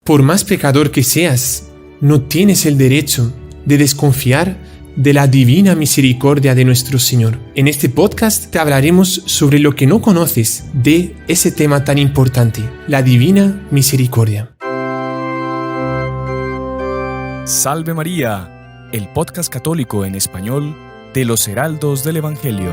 Por más pecador que seas, no tienes el derecho de desconfiar de la divina misericordia de nuestro Señor. En este podcast te hablaremos sobre lo que no conoces de ese tema tan importante, la divina misericordia. Salve María, el podcast católico en español de los Heraldos del Evangelio.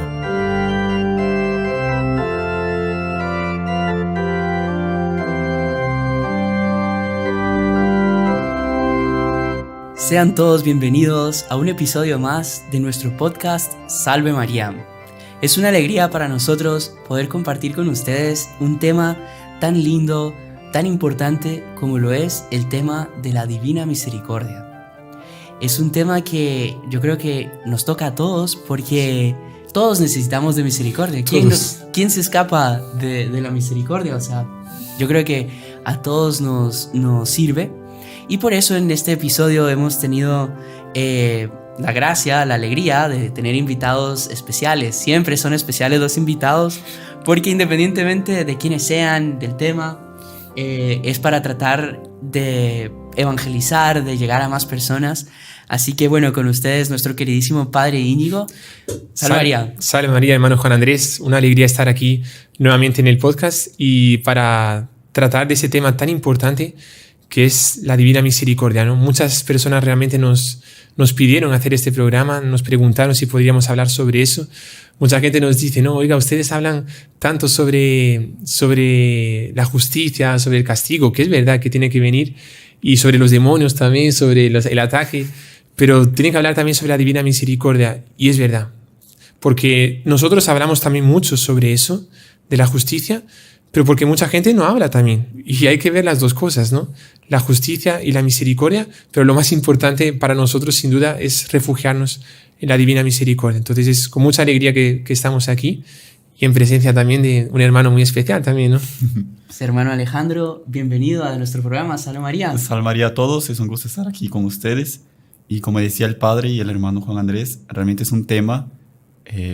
Sean todos bienvenidos a un episodio más de nuestro podcast Salve María. Es una alegría para nosotros poder compartir con ustedes un tema tan lindo, tan importante como lo es el tema de la Divina Misericordia. Es un tema que yo creo que nos toca a todos porque todos necesitamos de misericordia. ¿Quién se escapa de la misericordia? O sea, yo creo que a todos nos sirve. Y por eso en este episodio hemos tenido la gracia, la alegría de tener invitados especiales. Siempre son especiales los invitados porque independientemente de quiénes sean, del tema, es para tratar de evangelizar, de llegar a más personas. Así que bueno, con ustedes nuestro queridísimo Padre Íñigo. Salve María. Salve María, hermano Juan Andrés. Una alegría estar aquí nuevamente en el podcast y para tratar de ese tema tan importante que es la Divina Misericordia, ¿no? Muchas personas realmente nos pidieron hacer este programa, nos preguntaron si podríamos hablar sobre eso. Mucha gente nos dice, no, oiga, ustedes hablan tanto sobre la justicia, sobre el castigo, que es verdad que tiene que venir, y sobre los demonios también, sobre el ataque, pero tienen que hablar también sobre la Divina Misericordia, y es verdad, porque nosotros hablamos también mucho sobre eso, de la justicia, pero porque mucha gente no habla también. Y hay que ver las dos cosas, ¿no? La justicia y la misericordia, pero lo más importante para nosotros, sin duda, es refugiarnos en la Divina Misericordia. Entonces es con mucha alegría que estamos aquí y en presencia también de un hermano muy especial también, ¿no? Hermano Alejandro, bienvenido a nuestro programa. Salve María. Salve María a todos, es un gusto estar aquí con ustedes. Y como decía el padre y el hermano Juan Andrés, realmente es un tema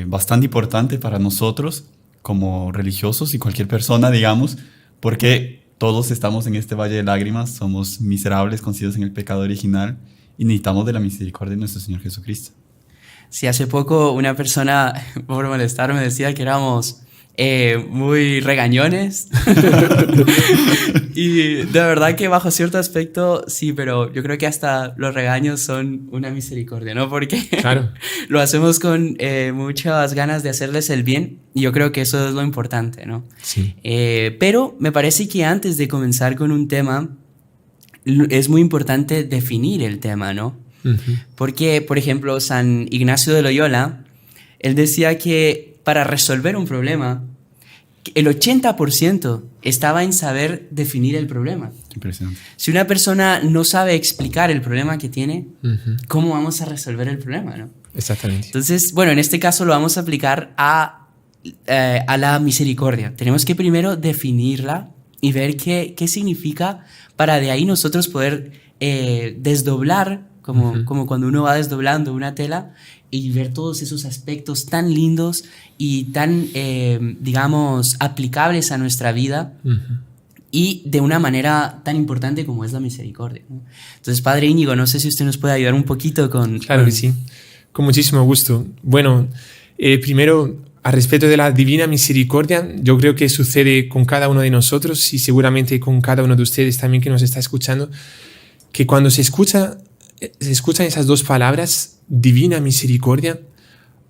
bastante importante para nosotros, como religiosos y cualquier persona, digamos, porque todos estamos en este valle de lágrimas, somos miserables, conscientes en el pecado original y necesitamos de la misericordia de nuestro Señor Jesucristo. Sí, hace poco una persona, por molestar, me decía que éramos muy regañones y de verdad que bajo cierto aspecto sí, pero yo creo que hasta los regaños son una misericordia, ¿no? Porque claro, lo hacemos con muchas ganas de hacerles el bien y yo creo que eso es lo importante, ¿no? Sí. Pero me parece que antes de comenzar con un tema es muy importante definir el tema, ¿no? Uh-huh. Porque, por ejemplo, San Ignacio de Loyola, él decía que para resolver un problema, el 80% estaba en saber definir el problema. Impresionante. Si una persona no sabe explicar el problema que tiene, uh-huh, ¿cómo vamos a resolver el problema, no? Exactamente. Entonces, bueno, en este caso lo vamos a aplicar a la misericordia. Tenemos que primero definirla y ver qué significa para de ahí nosotros poder desdoblar, como cuando uno va desdoblando una tela y ver todos esos aspectos tan lindos y tan, digamos, aplicables a nuestra vida, uh-huh, y de una manera tan importante como es la misericordia, ¿no? Entonces, Padre Íñigo, no sé si usted nos puede ayudar un poquito con... Claro que sí, con muchísimo gusto. Bueno, primero, al respecto de la Divina Misericordia, yo creo que sucede con cada uno de nosotros y seguramente con cada uno de ustedes también que nos está escuchando, que cuando se escuchan esas dos palabras, Divina Misericordia,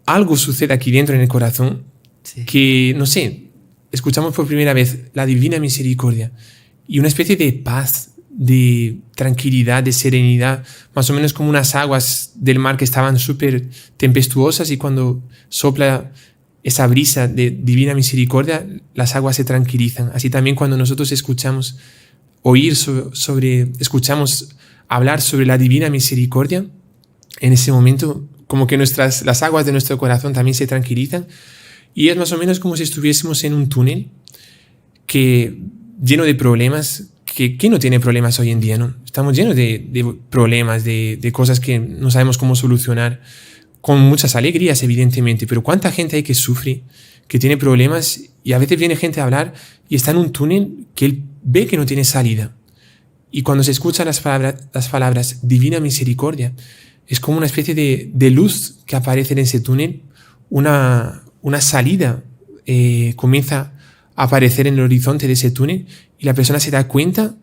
algo sucede aquí dentro en el corazón, sí, que, no sé, escuchamos por primera vez la Divina Misericordia y una especie de paz, de tranquilidad, de serenidad, más o menos como unas aguas del mar que estaban súper tempestuosas y cuando sopla esa brisa de Divina Misericordia, las aguas se tranquilizan. Así también cuando nosotros escuchamos hablar sobre la Divina Misericordia, en ese momento como que las aguas de nuestro corazón también se tranquilizan y es más o menos como si estuviésemos en un túnel lleno de problemas, que no tiene problemas hoy en día, ¿no? Estamos llenos de problemas, de cosas que no sabemos cómo solucionar, con muchas alegrías evidentemente, pero ¿cuánta gente hay que sufre, que tiene problemas y a veces viene gente a hablar y está en un túnel que él ve que no tiene salida? Y cuando se escuchan las palabras divina misericordia, es como una especie de luz que aparece en ese túnel, una salida comienza a aparecer en el horizonte de ese túnel y la persona se da cuenta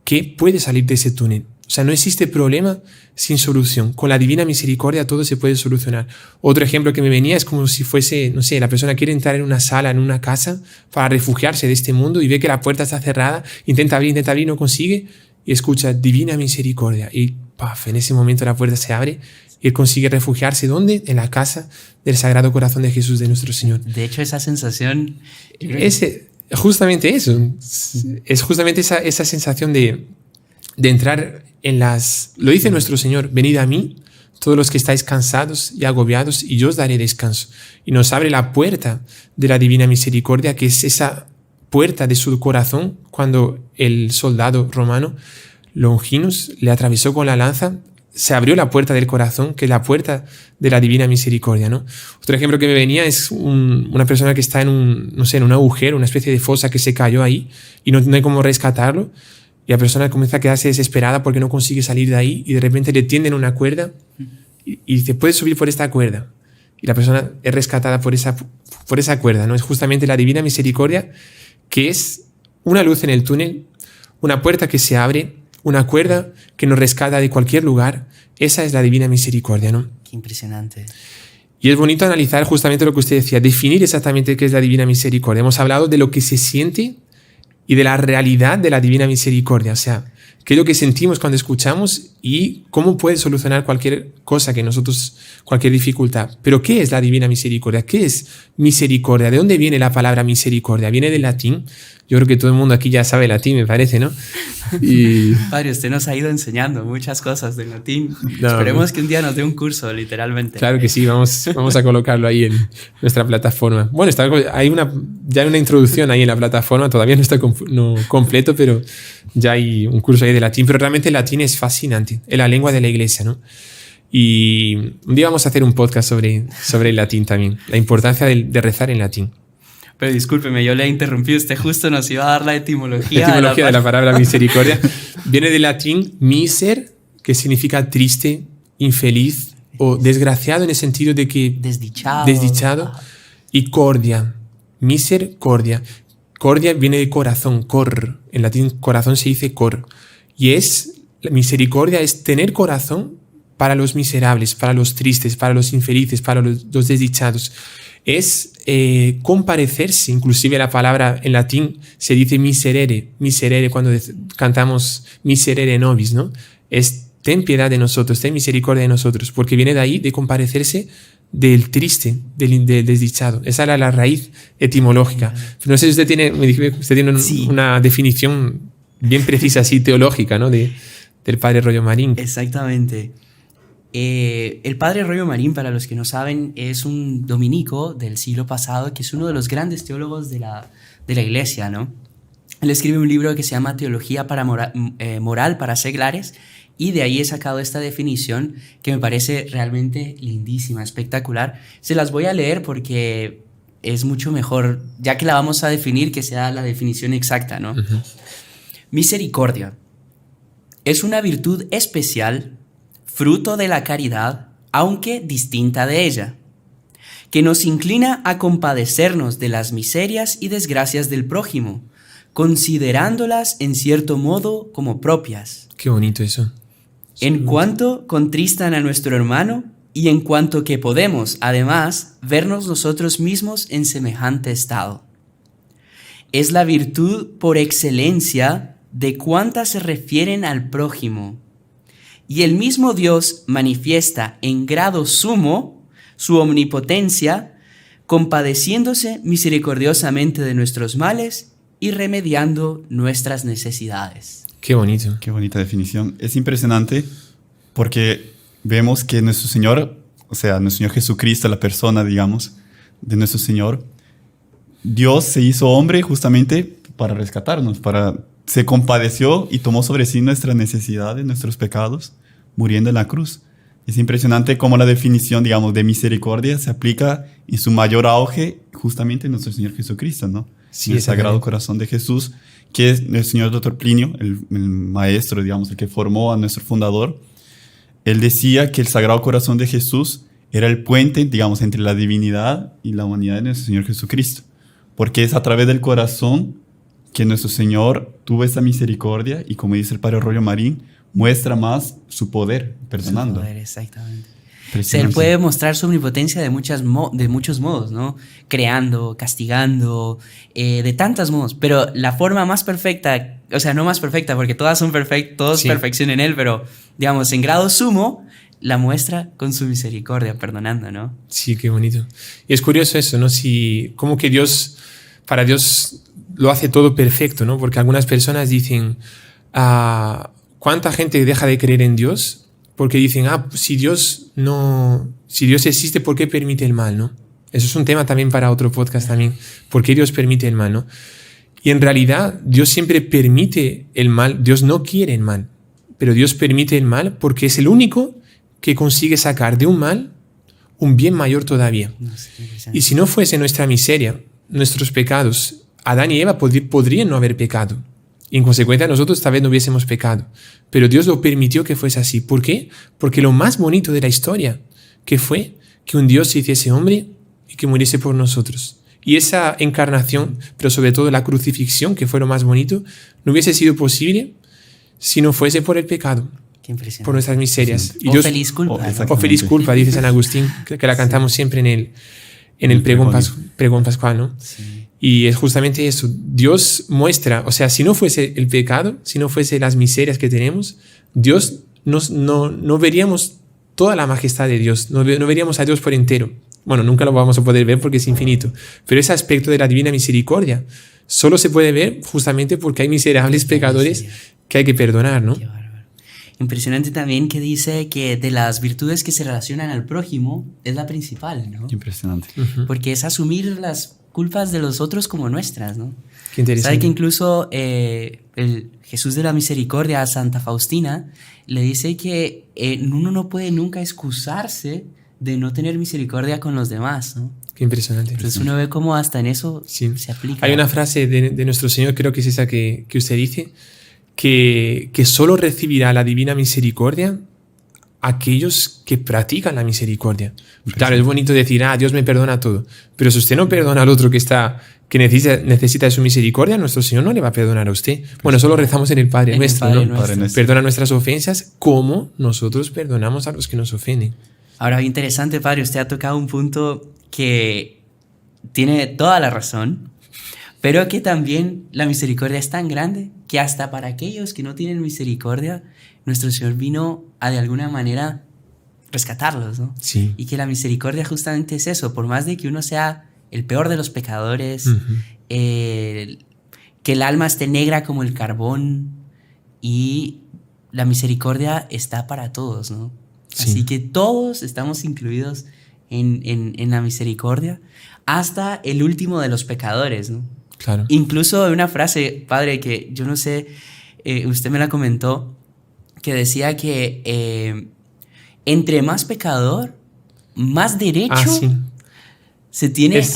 que puede salir de ese túnel. O sea, no existe problema sin solución. Con la divina misericordia todo se puede solucionar. Otro ejemplo que me venía es como si fuese, no sé, la persona quiere entrar en una sala, en una casa, para refugiarse de este mundo y ve que la puerta está cerrada, intenta abrir, no consigue y escucha divina misericordia. Y ¡paf!, en ese momento la puerta se abre y él consigue refugiarse. ¿Dónde? En la casa del Sagrado Corazón de Jesús de nuestro Señor. De hecho, esa sensación... Justamente eso. Es justamente esa sensación de entrar en las... Lo dice nuestro Señor, venid a mí, todos los que estáis cansados y agobiados, y yo os daré descanso. Y nos abre la puerta de la divina misericordia, que es esa puerta de su corazón, cuando el soldado romano Longinus le atravesó con la lanza, se abrió la puerta del corazón, que es la puerta de la divina misericordia, ¿no? Otro ejemplo que me venía es una persona que está en un agujero, una especie de fosa que se cayó ahí y no hay cómo rescatarlo. Y la persona comienza a quedarse desesperada porque no consigue salir de ahí y de repente le tienden una cuerda y dice, puedes subir por esta cuerda. Y la persona es rescatada por esa cuerda, ¿no? Es justamente la divina misericordia, que es una luz en el túnel, una puerta que se abre, una cuerda que nos rescata de cualquier lugar. Esa es la divina misericordia, ¿no? Qué impresionante. Y es bonito analizar justamente lo que usted decía, definir exactamente qué es la divina misericordia. Hemos hablado de lo que se siente y de la realidad de la divina misericordia, o sea, qué es lo que sentimos cuando escuchamos y cómo puede solucionar cualquier cosa que nosotros, cualquier dificultad. Pero ¿qué es la divina misericordia? ¿Qué es misericordia? ¿De dónde viene la palabra misericordia? ¿Viene del latín? Yo creo que todo el mundo aquí ya sabe latín, me parece, ¿no? Y... Padre, usted nos ha ido enseñando muchas cosas del latín. Esperemos que un día nos dé un curso, literalmente. Claro que sí, vamos a colocarlo ahí en nuestra plataforma. Bueno, hay una introducción ahí en la plataforma, todavía no está completo, pero ya hay un curso ahí de latín. Pero realmente el latín es fascinante, es la lengua de la iglesia, ¿no? Y un día vamos a hacer un podcast sobre el latín también, la importancia de rezar en latín. Pero discúlpeme, yo le he interrumpido. Usted justo nos iba a dar la etimología. De la palabra misericordia. Viene del latín miser, que significa triste, infeliz o desgraciado en el sentido de que... Desdichado. Y cordia. Misericordia. Cordia viene de corazón, cor. En latín corazón se dice cor. Y la misericordia es tener corazón para los miserables, para los tristes, para los infelices, para los desdichados. Es compadecerse, inclusive la palabra en latín se dice miserere cuando cantamos miserere nobis, ¿no? Es ten piedad de nosotros, ten misericordia de nosotros, porque viene de ahí, de compadecerse del triste, del desdichado. Esa era la raíz etimológica. No sé si usted tiene una definición bien precisa, así teológica, ¿no? del padre Royo Marín. Exactamente. El padre Royo Marín, para los que no saben, es un dominico del siglo pasado que es uno de los grandes teólogos de la iglesia, ¿no? Él escribe un libro que se llama Teología Moral para Seglares y de ahí he sacado esta definición que me parece realmente lindísima, espectacular. Se las voy a leer porque es mucho mejor, ya que la vamos a definir, que sea la definición exacta, ¿no? Uh-huh. Misericordia es una virtud especial, fruto de la caridad, aunque distinta de ella, que nos inclina a compadecernos de las miserias y desgracias del prójimo, considerándolas en cierto modo como propias. Qué bonito eso. En cuanto contristan a nuestro hermano y en cuanto que podemos, además, vernos nosotros mismos en semejante estado. Es la virtud por excelencia de cuantas se refieren al prójimo. Y el mismo Dios manifiesta en grado sumo su omnipotencia, compadeciéndose misericordiosamente de nuestros males y remediando nuestras necesidades. Qué bonito. Qué bonita definición. Es impresionante porque vemos que nuestro Señor, o sea, nuestro Señor Jesucristo, la persona, digamos, de nuestro Señor, Dios se hizo hombre justamente para rescatarnos, se compadeció y tomó sobre sí nuestras necesidades, nuestros pecados, muriendo en la cruz. Es impresionante cómo la definición, digamos, de misericordia se aplica en su mayor auge justamente en nuestro Señor Jesucristo, ¿no? Sí, en el Sagrado Corazón de Jesús, que es el señor Dr. Plinio, el maestro, digamos, el que formó a nuestro fundador. Él decía que el Sagrado Corazón de Jesús era el puente, digamos, entre la divinidad y la humanidad de nuestro Señor Jesucristo. Porque es a través del corazón que nuestro Señor tuvo esa misericordia y, como dice el Padre Rollo Marín, muestra más su poder, perdonando. Su poder, exactamente. Él puede mostrar su omnipotencia de muchos modos, ¿no? Creando, castigando, de tantos modos. Pero la forma más perfecta, o sea, no más perfecta, porque todas son todos sí. Perfección en Él, pero, digamos, en grado sumo, la muestra con su misericordia, perdonando, ¿no? Sí, qué bonito. Y es curioso eso, ¿no? Como que para Dios lo hace todo perfecto, ¿no? Porque algunas personas dicen, ¿cuánta gente deja de creer en Dios? Porque dicen, si Dios existe, ¿por qué permite el mal, no? Eso es un tema también para otro podcast también. ¿Por qué Dios permite el mal, no? Y en realidad, Dios siempre permite el mal. Dios no quiere el mal, pero Dios permite el mal porque es el único que consigue sacar de un mal un bien mayor todavía. Y si no fuese nuestra miseria, nuestros pecados, Adán y Eva podrían no haber pecado. Y en consecuencia nosotros tal vez no hubiésemos pecado. Pero Dios lo permitió que fuese así. ¿Por qué? Porque lo más bonito de la historia, que fue que un Dios se hiciese hombre y que muriese por nosotros. Y esa encarnación, pero sobre todo la crucifixión, que fue lo más bonito, no hubiese sido posible si no fuese por el pecado. Qué impresionante. Por nuestras miserias. Y Dios, feliz culpa. O feliz culpa, dice San Agustín, que la cantamos siempre en el pregón pascual, ¿no? Sí. Y es justamente eso. Dios muestra, o sea, si no fuese el pecado, si no fuese las miserias que tenemos, Dios no veríamos toda la majestad de Dios, no veríamos a Dios por entero. Bueno, nunca lo vamos a poder ver porque es infinito. Pero ese aspecto de la divina misericordia solo se puede ver justamente porque hay miserables pecadores que hay que perdonar, ¿no? Qué bárbaro. Impresionante también que dice que de las virtudes que se relacionan al prójimo es la principal, ¿no? Impresionante. Porque es asumir las culpas de los otros como nuestras, ¿no? Qué interesante. Sabe que incluso el Jesús de la Misericordia a Santa Faustina le dice que uno no puede nunca excusarse de no tener misericordia con los demás, ¿no? Qué impresionante. Entonces uno ve cómo hasta en eso se aplica. Hay una frase de nuestro Señor, creo que es esa que usted dice, que solo recibirá la divina misericordia aquellos que practican la misericordia. Claro, es bonito decir, Dios me perdona todo, pero si usted no perdona al otro que necesita de su misericordia, nuestro Señor no le va a perdonar a usted. Bueno, solo rezamos en el Padre Nuestro, ¿no? Perdona nuestras ofensas como nosotros perdonamos a los que nos ofenden. Ahora, interesante, Padre, usted ha tocado un punto que tiene toda la razón, pero que también la misericordia es tan grande que hasta para aquellos que no tienen misericordia, nuestro Señor vino a de alguna manera rescatarlos, ¿no? Sí. Y que la misericordia justamente es eso, por más de que uno sea el peor de los pecadores, que el alma esté negra como el carbón, y la misericordia está para todos, ¿no? Sí. Así que todos estamos incluidos en la misericordia, hasta el último de los pecadores, ¿no? Claro. Incluso una frase, Padre, que yo no sé, usted me la comentó, que decía que entre más pecador, más derecho se tiene.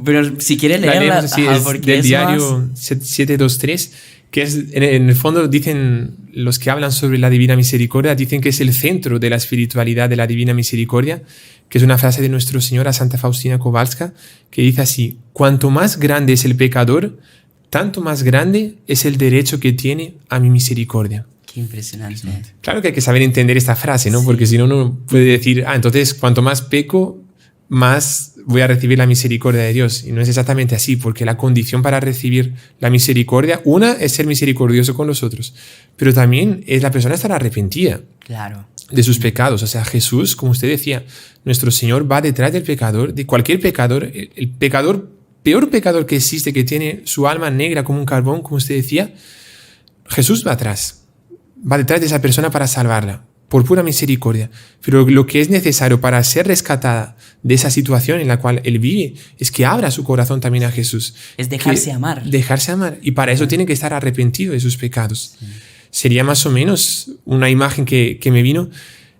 Pero si quiere leerla, porque del diario 723, que es, en el fondo dicen los que hablan sobre la divina misericordia, dicen que es el centro de la espiritualidad de la divina misericordia, que es una frase de nuestro Señor a Santa Faustina Kowalska, que dice así: cuanto más grande es el pecador, tanto más grande es el derecho que tiene a mi misericordia. Qué impresionante. Claro que hay que saber entender esta frase, ¿no? Sí. Porque si no, uno puede decir, entonces cuanto más peco, más voy a recibir la misericordia de Dios. Y no es exactamente así, porque la condición para recibir la misericordia, una es ser misericordioso con los otros, pero también es la persona estar arrepentida. Claro. De sus pecados. O sea, Jesús, como usted decía, nuestro Señor va detrás del pecador, de cualquier pecador, el pecador, peor pecador que existe, que tiene su alma negra como un carbón, como usted decía, Jesús va detrás de esa persona para salvarla, por pura misericordia. Pero lo que es necesario para ser rescatada de esa situación en la cual él vive es que abra su corazón también a Jesús. Es dejarse amar. Dejarse amar. Y para eso tiene que estar arrepentido de sus pecados. Sí. Sería más o menos una imagen que me vino,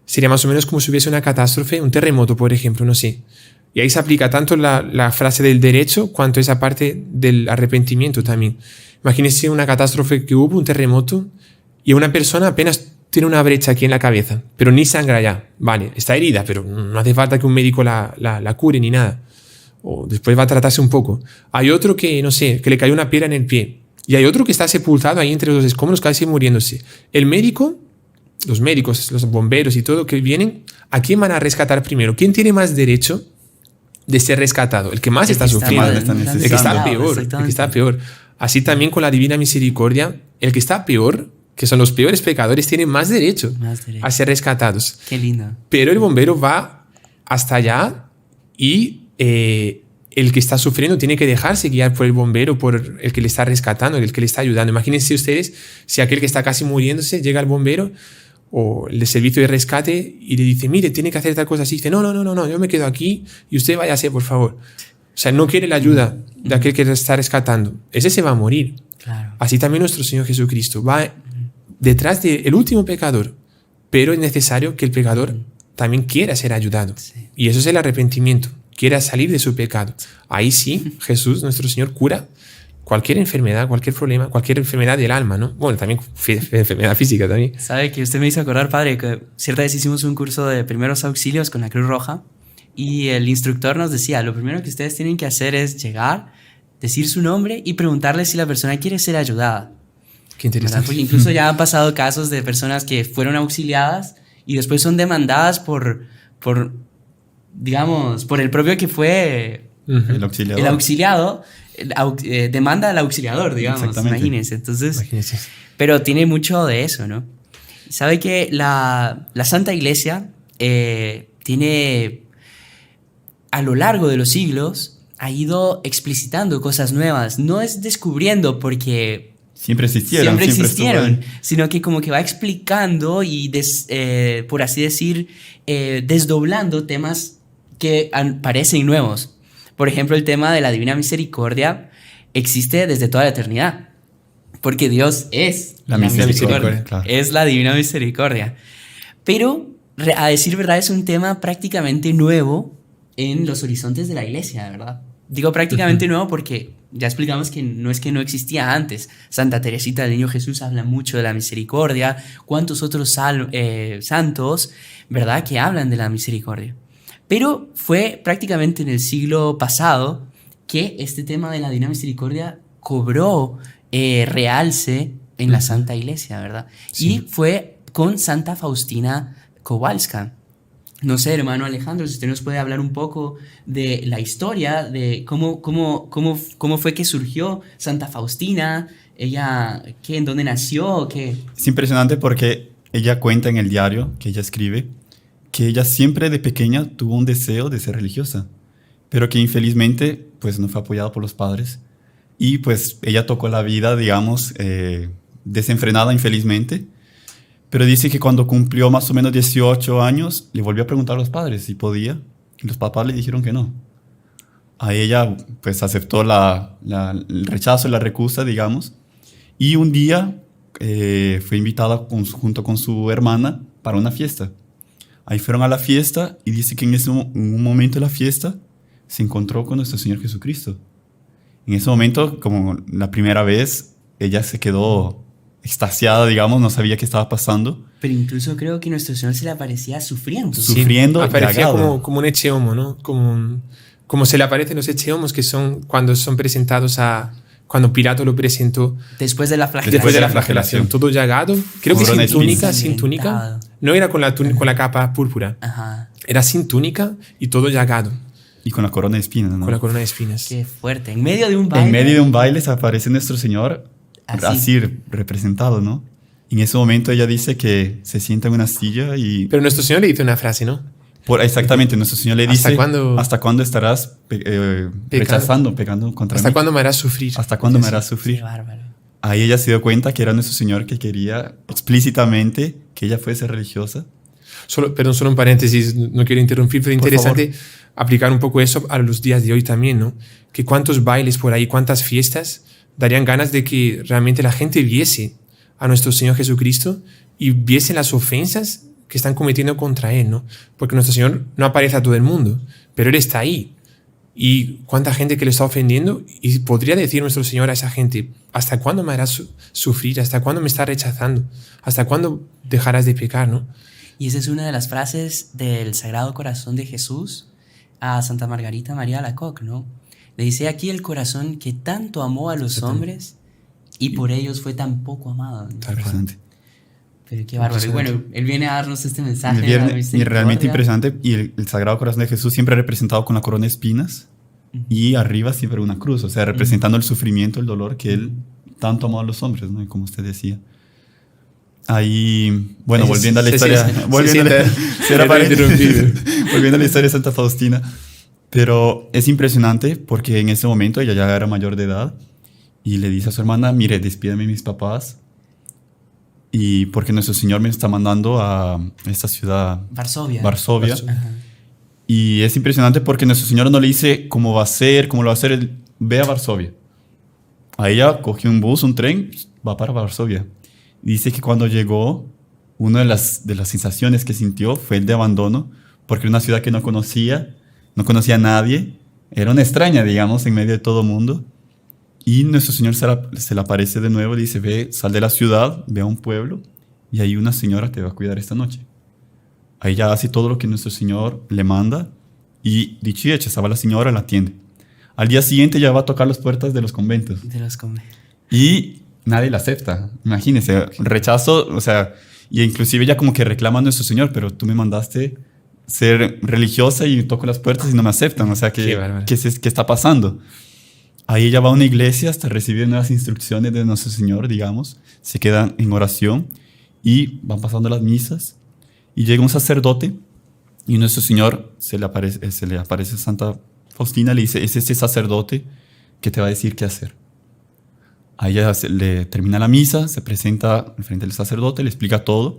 sería más o menos como si hubiese una catástrofe, un terremoto, por ejemplo, no sé. Y ahí se aplica tanto la frase del derecho cuanto esa parte del arrepentimiento también. Imagínense una catástrofe que hubo, un terremoto, y una persona apenas tiene una brecha aquí en la cabeza, pero ni sangra ya. Vale, está herida, pero no hace falta que un médico la cure ni nada. O después va a tratarse un poco. Hay otro que, no sé, que le cayó una piedra en el pie. Y hay otro que está sepultado ahí entre los escombros casi muriéndose. El médico, los médicos, los bomberos y todo que vienen, ¿a quién van a rescatar primero? ¿Quién tiene más derecho de ser rescatado? El que más está sufriendo. El que está peor. El que está peor. Así también con la divina misericordia, el que está peor, que son los peores pecadores, tienen más derecho a ser rescatados. Qué lindo. Pero el bombero va hasta allá y el que está sufriendo tiene que dejarse guiar por el bombero, por el que le está rescatando, el que le está ayudando. Imagínense ustedes si aquel que está casi muriéndose llega al bombero o el de servicio de rescate y le dice, mire, tiene que hacer tal cosa así. Dice, no, yo me quedo aquí y usted váyase, por favor. O sea, no quiere la ayuda de aquel que le está rescatando. Ese se va a morir. Claro. Así también nuestro Señor Jesucristo va detrás del último pecador, pero es necesario que el pecador también quiera ser ayudado. Sí. Y eso es el arrepentimiento, quiera salir de su pecado. Ahí sí, Jesús, nuestro Señor, cura cualquier enfermedad, cualquier problema, cualquier enfermedad del alma, ¿no? Bueno, también enfermedad física también. Sabe que usted me hizo acordar, padre, que cierta vez hicimos un curso de primeros auxilios con la Cruz Roja y el instructor nos decía, lo primero que ustedes tienen que hacer es llegar, decir su nombre y preguntarle si la persona quiere ser ayudada. Qué interesante. Porque incluso ya han pasado casos de personas que fueron auxiliadas y después son demandadas por digamos, por el propio que fue El auxiliador. el auxiliado, demanda al auxiliador, digamos, imagínense. Entonces, Imagínense. pero tiene mucho de eso, ¿no? Sabe que la Santa Iglesia tiene, a lo largo de los siglos, ha ido explicitando cosas nuevas. No es descubriendo porque Siempre existieron. Sino que como que va explicando y, por así decir, desdoblando temas que parecen nuevos. Por ejemplo, el tema de la Divina Misericordia existe desde toda la eternidad, porque Dios es la misericordia. Claro. Es la Divina Misericordia. Pero, a decir verdad, es un tema prácticamente nuevo en los horizontes de la Iglesia, ¿verdad? Digo prácticamente nuevo porque ya explicamos que no es que no existía antes. Santa Teresita del Niño Jesús habla mucho de la misericordia. ¿Cuántos otros santos, verdad, que hablan de la misericordia? Pero fue prácticamente en el siglo pasado que este tema de la Divina Misericordia cobró realce en la Santa Iglesia, ¿verdad? Sí. Y fue con Santa Faustina Kowalska. No sé, hermano Alejandro, si usted nos puede hablar un poco de la historia, de cómo fue que surgió Santa Faustina, ella, ¿en dónde nació? ¿Qué? Es impresionante porque ella cuenta en el diario que ella escribe que ella siempre de pequeña tuvo un deseo de ser religiosa, pero que infelizmente pues no fue apoyada por los padres y pues ella tocó la vida, digamos, desenfrenada infelizmente. Pero dice que cuando cumplió más o menos 18 años, le volvió a preguntar a los padres si podía. Y los papás le dijeron que no. A ella, pues, aceptó el rechazo, la recusa, digamos. Y un día fue invitada junto con su hermana para una fiesta. Ahí fueron a la fiesta y dice que en un momento de la fiesta se encontró con nuestro Señor Jesucristo. En ese momento, como la primera vez, ella se quedó extasiada, digamos, no sabía qué estaba pasando. Pero incluso creo que nuestro Señor se le aparecía sufriendo. Sí, aparecía como un echehomo, ¿no? Como se le aparecen los echehomos que son cuando son presentados cuando Pilato lo presentó. Después de la flagelación. Todo llagado. Creo que sin túnica. No era con la capa púrpura. Ajá. Era sin túnica y todo llagado. Y con la corona de espinas, ¿no? Con la corona de espinas. Qué fuerte. En medio de un baile. En medio de un baile se aparece nuestro Señor así representado, ¿no? En ese momento ella dice que se sienta en una silla y... Pero nuestro Señor le dice una frase, ¿no? Exactamente, nuestro Señor le dice... ¿Hasta cuándo estarás rechazando, pecando contra mí? ¿Hasta cuándo me harás sufrir? ¿Hasta cuándo me harás sufrir? Qué bárbaro. Ahí ella se dio cuenta que era nuestro Señor que quería explícitamente que ella fuese religiosa. Solo un paréntesis, no quiero interrumpir, pero interesante aplicar un poco eso a los días de hoy también, ¿no? Que cuántos bailes por ahí, cuántas fiestas darían ganas de que realmente la gente viese a nuestro Señor Jesucristo y viese las ofensas que están cometiendo contra Él, ¿no? Porque nuestro Señor no aparece a todo el mundo, pero Él está ahí. Y cuánta gente que le está ofendiendo, y podría decir nuestro Señor a esa gente: ¿hasta cuándo me harás sufrir? ¿Hasta cuándo me estás rechazando? ¿Hasta cuándo dejarás de pecar, no? Y esa es una de las frases del Sagrado Corazón de Jesús a Santa Margarita María Alacoque, ¿no? Le dice: aquí el corazón que tanto amó a los hombres y por ellos fue tan poco amado, ¿no? Impresionante. Pero qué bárbaro. Y bueno, él viene a darnos este mensaje. Y realmente impresionante. Y el Sagrado Corazón de Jesús siempre representado con la corona de espinas y arriba siempre una cruz, o sea, representando el sufrimiento, el dolor que Él tanto amó a los hombres, ¿no? Y como usted decía. Ahí, bueno, volviendo a la historia. Volviendo a la historia de Santa Faustina. Pero es impresionante porque en ese momento ella ya era mayor de edad y le dice a su hermana: mire, despídame mis papás, y porque nuestro Señor me está mandando a esta ciudad, Varsovia. Ajá. Y es impresionante porque nuestro Señor no le dice cómo va a ser, cómo lo va a hacer. Él ve a Varsovia. A ella cogió un bus, un tren, va para Varsovia. Dice que cuando llegó, una de las sensaciones que sintió fue el de abandono, porque era una ciudad que no conocía a nadie, era una extraña, digamos, en medio de todo el mundo. Y nuestro Señor se le aparece de nuevo y dice: ve, sal de la ciudad, ve a un pueblo, y ahí una señora te va a cuidar esta noche. Ahí ya hace todo lo que nuestro Señor le manda, y dicho y hecho, estaba la señora, la atiende. Al día siguiente ya va a tocar las puertas de los conventos. Y nadie la acepta. Imagínense, rechazo, o sea, y inclusive ella como que reclama a nuestro Señor: pero tú me mandaste ser religiosa y toco las puertas y no me aceptan. O sea, ¿qué está pasando? Ahí ella va a una iglesia hasta recibir nuevas instrucciones de nuestro Señor, digamos. Se quedan en oración y van pasando las misas. Y llega un sacerdote y nuestro Señor se le aparece a Santa Faustina, le dice: es ese sacerdote que te va a decir qué hacer. A ella le termina la misa, se presenta frente al sacerdote, le explica todo.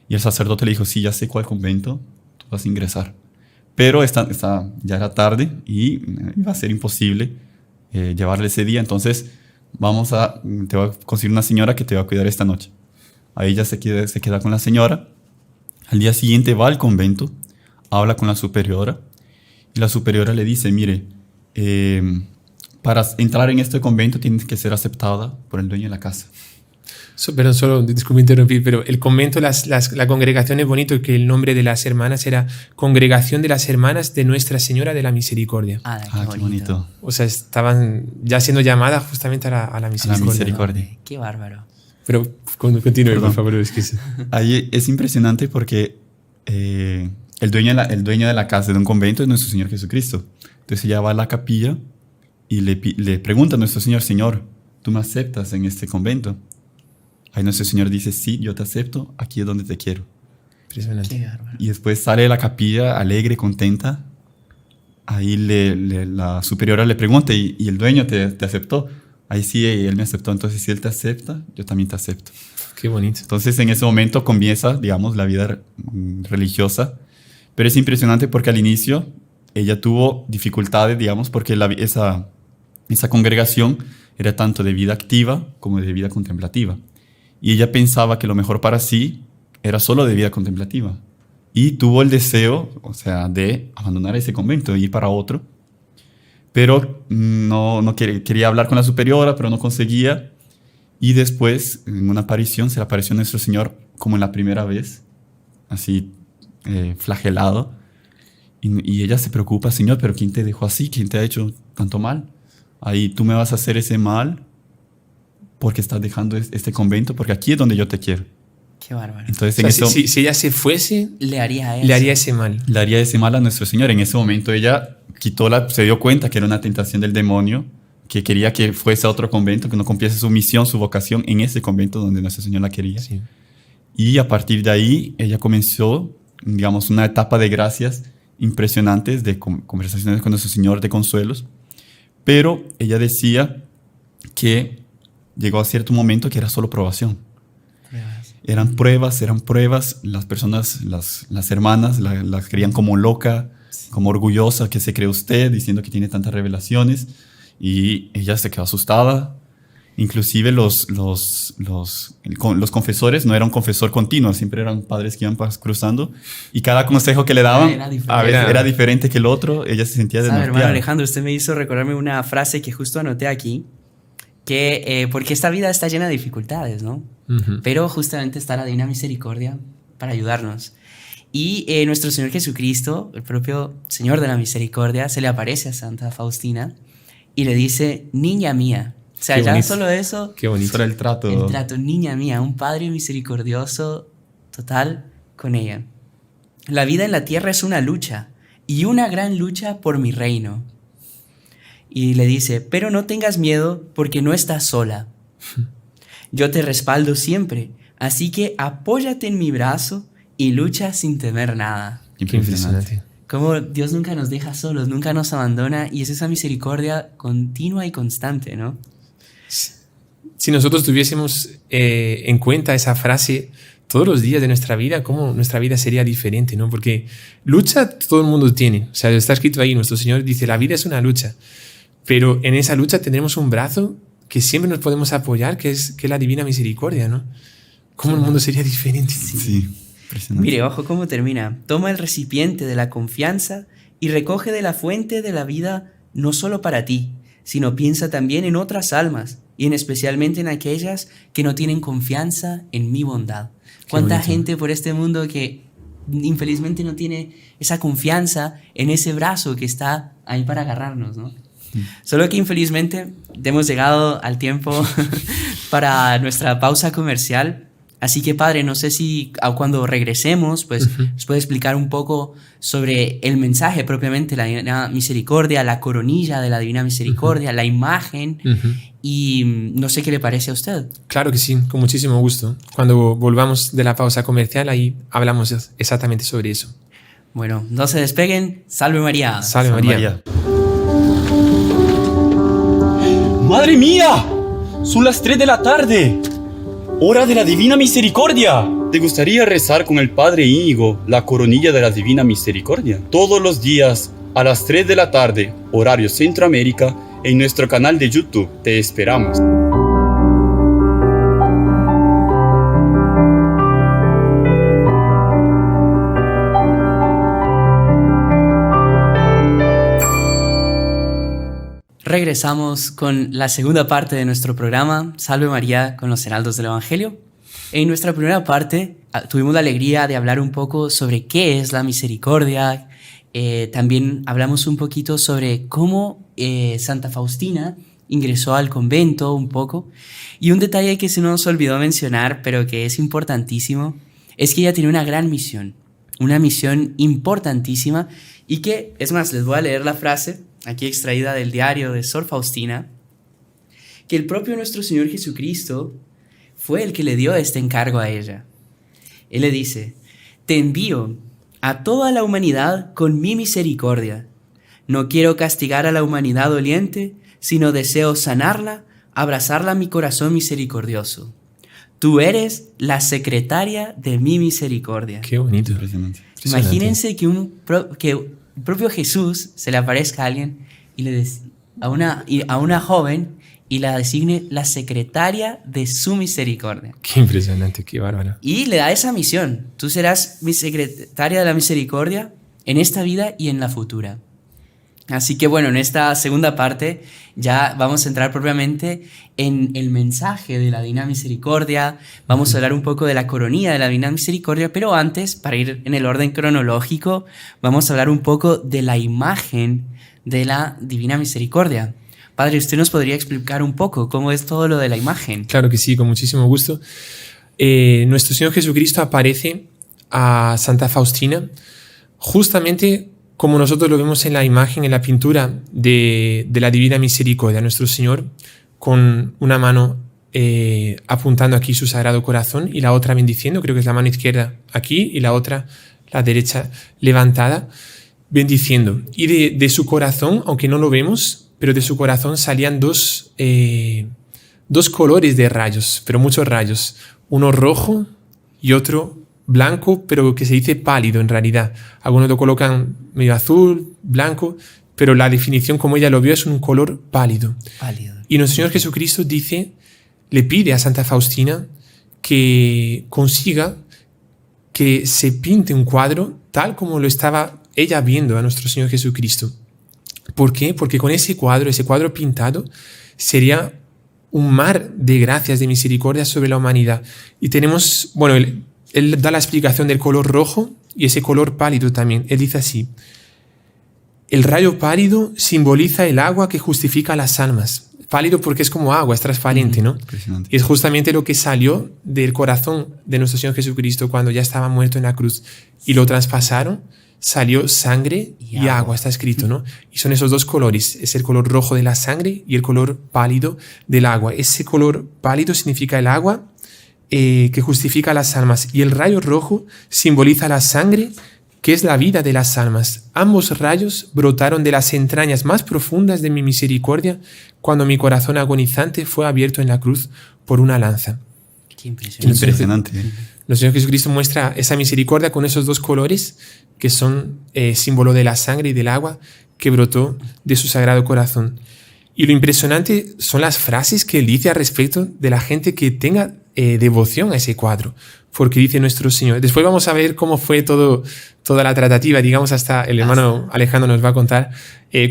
Y el sacerdote le dijo: sí, ya sé cuál convento tú vas a ingresar. Pero ya era tarde y va a ser imposible llevarle ese día. Entonces te voy a conseguir una señora que te va a cuidar esta noche. Ahí ella se queda con la señora. Al día siguiente va al convento, habla con la superiora. Y la superiora le dice: mire, para entrar en este convento tienes que ser aceptada por el dueño de la casa. Pero solo, disculpe interrumpir, pero el convento, la congregación, es bonito que el nombre de las hermanas era Congregación de las Hermanas de Nuestra Señora de la Misericordia. Qué bonito. O sea, estaban ya siendo llamadas justamente a la misericordia. La misericordia. ¿No? Qué bárbaro. Pero continúe, por favor. Ahí es impresionante porque el dueño de la casa de un convento es nuestro Señor Jesucristo. Entonces ella va a la capilla y le pregunta a nuestro Señor: Señor, ¿tú me aceptas en este convento? Ahí nuestro Señor dice: sí, yo te acepto, aquí es donde te quiero. Impresionante. Y después sale de la capilla alegre, contenta. Ahí la superiora le pregunta: ¿y el dueño te aceptó? Ahí sí, él me aceptó. Entonces, si él te acepta, yo también te acepto. Qué bonito. Entonces, en ese momento comienza, digamos, la vida religiosa. Pero es impresionante porque al inicio ella tuvo dificultades, digamos, porque esa congregación era tanto de vida activa como de vida contemplativa. Y ella pensaba que lo mejor para sí era solo de vida contemplativa. Y tuvo el deseo, o sea, de abandonar ese convento e ir para otro. Pero no quería hablar con la superiora, pero no conseguía. Y después, en una aparición, se le apareció nuestro Señor como en la primera vez, así flagelado. Y ella se preocupa: Señor, ¿pero quién te dejó así? ¿Quién te ha hecho tanto mal? Ahí tú me vas a hacer ese mal porque estás dejando este convento, porque aquí es donde yo te quiero. Qué bárbaro. Entonces, si ella se fuese, le haría ese mal. Le haría ese mal a nuestro Señor. En ese momento ella se dio cuenta que era una tentación del demonio, que quería que fuese a otro convento, que no cumpliese su misión, su vocación en ese convento donde nuestro Señor la quería. Sí. Y a partir de ahí ella comenzó, digamos, una etapa de gracias impresionantes, de conversaciones con nuestro Señor, de consuelos. Pero ella decía que llegó a cierto momento que era solo probación. Eran pruebas. Las personas, las hermanas la querían como loca, como orgullosa. ¿Qué se cree usted diciendo que tiene tantas revelaciones? Y ella se quedó asustada. Inclusive los confesores no era un confesor continuo, siempre eran padres que iban cruzando y cada consejo que le daban a veces era diferente que el otro, ella se sentía desnorteada. Hermano Alejandro, usted me hizo recordarme una frase que justo anoté aquí, que porque esta vida está llena de dificultades, ¿no? Pero justamente está la Divina Misericordia para ayudarnos. Y nuestro Señor Jesucristo, el propio Señor de la Misericordia, se le aparece a Santa Faustina y le dice, niña mía. O sea, ya solo eso. Qué bonito. Era el trato. El trato, niña mía, un padre misericordioso total con ella. La vida en la tierra es una lucha y una gran lucha por mi reino. Y le dice, pero no tengas miedo porque no estás sola. Yo te respaldo siempre, así que apóyate en mi brazo y lucha sin temer nada. Impresionante. Como Dios nunca nos deja solos, nunca nos abandona y es esa misericordia continua y constante, ¿no? Si nosotros tuviésemos en cuenta esa frase todos los días de nuestra vida, cómo nuestra vida sería diferente, ¿no? Porque lucha todo el mundo tiene. O sea, está escrito ahí, nuestro Señor dice, la vida es una lucha. Pero en esa lucha tendremos un brazo que siempre nos podemos apoyar, que es la Divina Misericordia, ¿no? ¿Cómo el mundo sería diferente? Sí, impresionante. Mire, ojo cómo termina. Toma el recipiente de la confianza y recoge de la fuente de la vida no solo para ti, sino piensa también en otras almas y en especialmente en aquellas que no tienen confianza en mi bondad. ¿Cuánta gente por este mundo que infelizmente no tiene esa confianza en ese brazo que está ahí para agarrarnos, ¿no? Solo que infelizmente hemos llegado al tiempo para nuestra pausa comercial. Así que, Padre, no sé si cuando regresemos, pues nos puede explicar un poco sobre el mensaje propiamente, la Divina Misericordia, la coronilla de la Divina Misericordia, la imagen, y no sé qué le parece a usted. Claro que sí, con muchísimo gusto. Cuando volvamos de la pausa comercial, ahí hablamos exactamente sobre eso. Bueno, no se despeguen. ¡Salve María! ¡Salve María! ¡Madre mía! Son las 3 de la tarde. ¡Hora de la Divina Misericordia! ¿Te gustaría rezar con el Padre Íñigo la coronilla de la Divina Misericordia? Todos los días a las 3 de la tarde, horario Centroamérica, en nuestro canal de YouTube. Te esperamos. Regresamos con la segunda parte de nuestro programa, Salve María con los Heraldos del Evangelio. En nuestra primera parte tuvimos la alegría de hablar un poco sobre qué es la misericordia. También hablamos un poquito sobre cómo Santa Faustina ingresó al convento un poco. Y un detalle que se nos olvidó mencionar, pero que es importantísimo, es que ella tiene una gran misión, una misión importantísima y que, es más, les voy a leer la frase aquí extraída del diario de Sor Faustina, que el propio nuestro Señor Jesucristo fue el que le dio este encargo a ella. Él le dice, te envío a toda la humanidad con mi misericordia. No quiero castigar a la humanidad doliente, sino deseo sanarla, abrazarla a mi corazón misericordioso. Tú eres la secretaria de mi misericordia. Qué bonito. Impresionante. Imagínense que el propio Jesús se le aparezca a alguien y a una joven y la designe la secretaria de su misericordia. Qué impresionante, qué bárbaro. Y le da esa misión. Tú serás mi secretaria de la misericordia en esta vida y en la futura. Así que bueno, en esta segunda parte ya vamos a entrar propiamente en el mensaje de la Divina Misericordia. Vamos a hablar un poco de la coronilla de la Divina Misericordia, pero antes, para ir en el orden cronológico, vamos a hablar un poco de la imagen de la Divina Misericordia. Padre, ¿usted nos podría explicar un poco cómo es todo lo de la imagen? Claro que sí, con muchísimo gusto. Nuestro Señor Jesucristo aparece a Santa Faustina justamente como nosotros lo vemos en la imagen, en la pintura de la Divina Misericordia, nuestro Señor con una mano apuntando aquí su Sagrado Corazón y la otra bendiciendo, creo que es la mano izquierda aquí y la otra, la derecha, levantada, bendiciendo. Y de su corazón, aunque no lo vemos, pero de su corazón salían dos colores de rayos, pero muchos rayos, uno rojo y otro blanco, pero que se dice pálido en realidad. Algunos lo colocan medio azul, blanco, pero la definición como ella lo vio es un color pálido. Y nuestro Señor Jesucristo le pide a Santa Faustina que consiga que se pinte un cuadro tal como lo estaba ella viendo a nuestro Señor Jesucristo. ¿Por qué? Porque con ese cuadro pintado, sería un mar de gracias, de misericordia sobre la humanidad. Y tenemos, bueno, él da la explicación del color rojo y ese color pálido también. Él dice así: el rayo pálido simboliza el agua que justifica las almas. Pálido porque es como agua, es transparente, ¿no? Y es justamente lo que salió del corazón de nuestro Señor Jesucristo cuando ya estaba muerto en la cruz. Y lo traspasaron, salió sangre y agua, está escrito, ¿no? Y son esos dos colores, es el color rojo de la sangre y el color pálido del agua. Ese color pálido significa el agua que justifica las almas, y el rayo rojo simboliza la sangre, que es la vida de las almas. Ambos rayos brotaron de las entrañas más profundas de mi misericordia cuando mi corazón agonizante fue abierto en la cruz por una lanza. Qué impresionante. Impresionante. Nuestro Señor Jesucristo muestra esa misericordia con esos dos colores que son símbolo de la sangre y del agua que brotó de su sagrado corazón. Y lo impresionante son las frases que él dice al respecto de la gente que tenga devoción a ese cuadro. Porque dice nuestro Señor. Después vamos a ver cómo fue toda la tratativa, digamos, hasta el hermano Alejandro nos va a contar